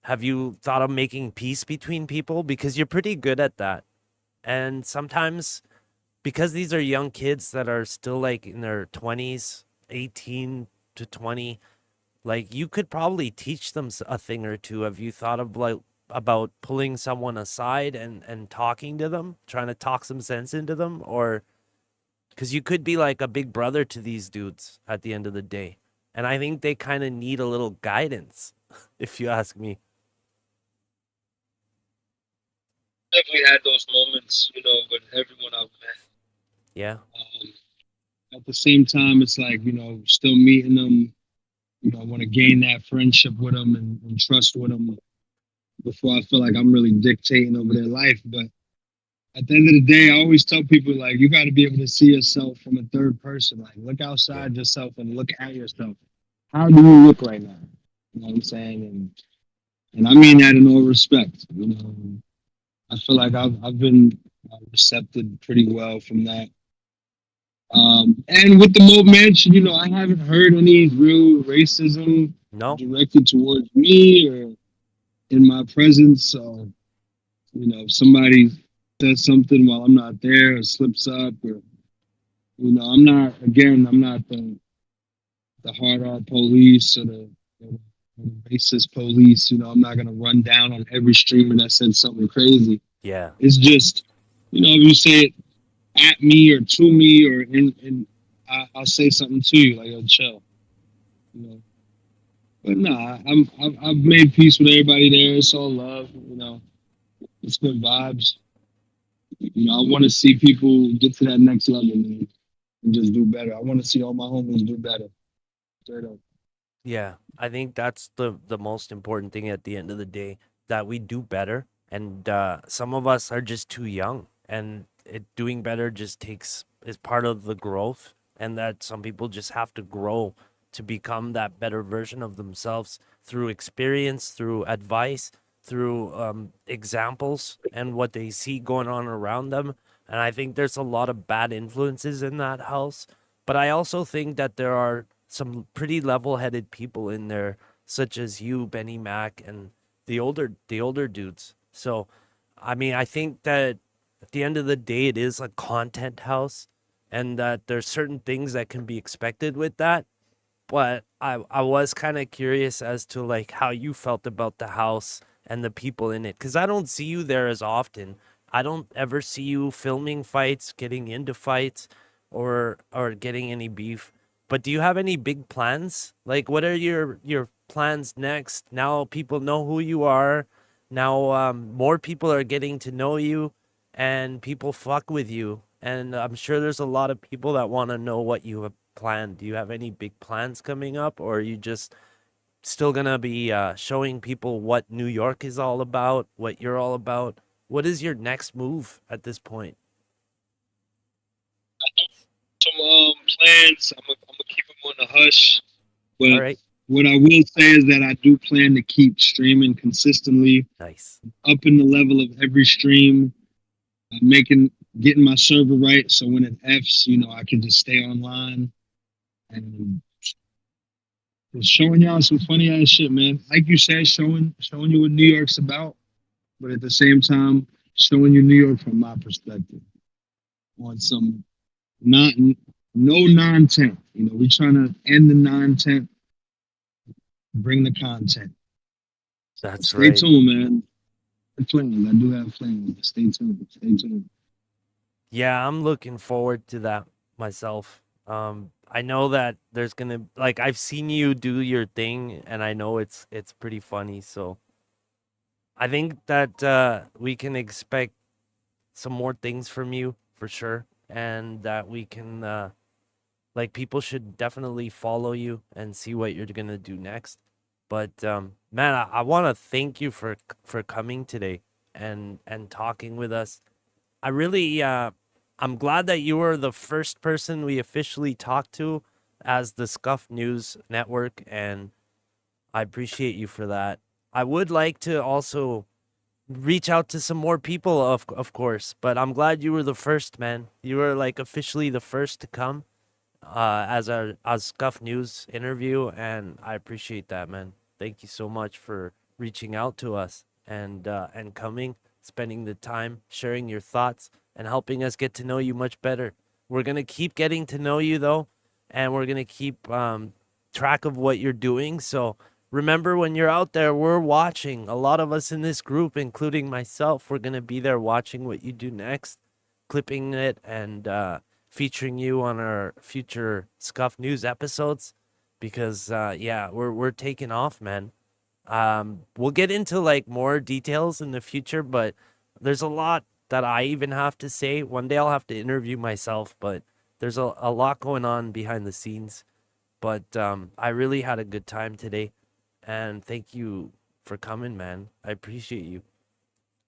have you thought of making peace between people? Because you're pretty good at that. And sometimes, because these are young kids that are still like in their 20s, 18 to 20, like you could probably teach them a thing or two. Have you thought of like about pulling someone aside and talking to them, trying to talk some sense into them? Or because you could be like a big brother to these dudes at the end of the day. And I think they kind of need a little guidance, if you ask me. Definitely had those moments, with everyone I've met. Yeah. At the same time, it's like, still meeting them. I want to gain that friendship with them and trust with them before I feel like I'm really dictating over their life. But at the end of the day, I always tell people, like, you got to be able to see yourself from a third person. Like, look Yeah. outside yourself and look at yourself. How do you look right now? You know what I'm saying? And I mean that in all respect. I feel like I've been recepted pretty well from that. And with the Moat Mansion, I haven't heard any real racism No? directed towards me or in my presence. So, if somebody says something while I'm not there or slips up or, I'm not the hard R police or the racist police. I'm not going to run down on every streamer that said something crazy. Yeah. It's just, if you say it at me or to me or I'll say something to you like, yo, chill. But nah, I've made peace with everybody there. It's all love. It's good vibes. I want to see people get to that next level, man, and just do better. I want to see all my homies do better. Straight up. Yeah. I think that's the most important thing at the end of the day, that we do better. And some of us are just too young, and doing better just is part of the growth, and that some people just have to grow to become that better version of themselves through experience, through advice, through examples and what they see going on around them. And I think there's a lot of bad influences in that house, but I also think that there are some pretty level-headed people in there, such as you, Benny Mac, and the older dudes. So, I mean, I think that at the end of the day, it is a content house, and that there's certain things that can be expected with that. But I was kind of curious as to like how you felt about the house and the people in it, because I don't see you there as often. I don't ever see you filming fights, getting into fights, or getting any beef. But do you have any big plans? Like, what are your plans next? Now people know who you are. Now more people are getting to know you, and people fuck with you. And I'm sure there's a lot of people that want to know what you have planned. Do you have any big plans coming up, or are you just still gonna be showing people what New York is all about, what you're all about? What is your next move at this point? Some plans. I'm gonna keep them on the hush. All But right. what I will say is that I do plan to keep streaming consistently, Nice. up in the level of every stream, getting my server right. So when it F's, I can just stay online and just showing y'all some funny ass shit, man. Like you said, showing you what New York's about, but at the same time, showing you New York from my perspective on some not no non-tent. We trying to end the non-tent, bring the content. That's Stay right. tuned, man. Plans. I do have plans. Stay tuned. Stay tuned. Yeah, I'm looking forward to that myself. I know that there's gonna like I've seen you do your thing, and I know it's pretty funny. So I think that we can expect some more things from you for sure, and that we can like people should definitely follow you and see what you're gonna do next. But man, I want to thank you for coming today and talking with us. I really I'm glad that you were the first person we officially talked to as the Scuff News Network, and I appreciate you for that. I would like to also reach out to some more people, of course, but I'm glad you were the first, man. You were like officially the first to come as our as Scuff News interview, and I appreciate that, man. Thank you so much for reaching out to us and coming, spending the time, sharing your thoughts, and helping us get to know you much better. We're gonna keep getting to know you though, and we're gonna keep track of what you're doing. So remember, when you're out there, we're watching. A lot of us in this group, including myself, we're gonna be there watching what you do next, clipping it and featuring you on our future Scuff News episodes because yeah, we're taking off, man. We'll get into like more details in the future, but there's a lot that I even have to say. One day I'll have to interview myself, but there's a lot going on behind the scenes. But I really had a good time today, and thank you for coming, man. I appreciate you.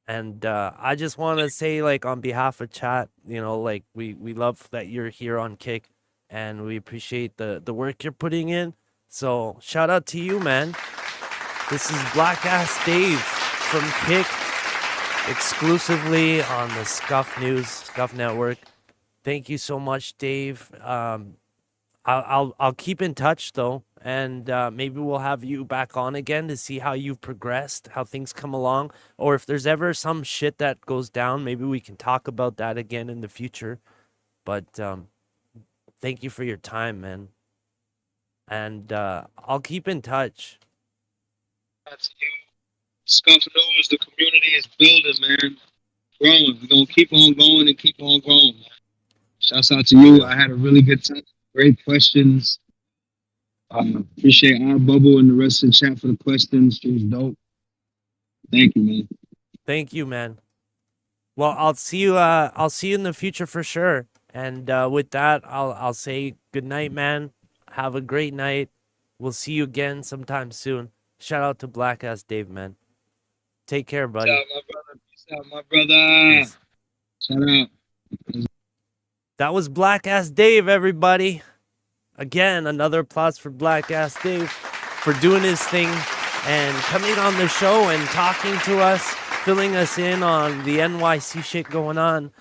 And I just want to say, like, on behalf of chat, you know, like we love that you're here on Kick, and we appreciate the work you're putting in. So shout out to you, man. This is BlackAssDave from Kick, exclusively on the Scuff News, Scuff Network. Thank you so much, Dave. I'll keep in touch though, and maybe we'll have you back on again to see how you've progressed, how things come along, or if there's ever some shit that goes down, maybe we can talk about that again in the future. But thank you for your time, man, and I'll keep in touch. That's you. Scuff News, the community is building, man. Growing. We're gonna keep on going and keep on growing, man. Shouts out to you. I had a really good time. Great questions. Appreciate our bubble and the rest of the chat for the questions. It was dope. Thank you, man. Thank you, man. Well, I'll see you. I'll see you in the future for sure. And with that, I'll say good night, man. Have a great night. We'll see you again sometime soon. Shout out to BlackAssDave, man. Take care, buddy. Peace out, my brother. Peace. Shout out. That was BlackAssDave, everybody. Again, another applause for BlackAssDave for doing his thing and coming on the show and talking to us, filling us in on the NYC shit going on.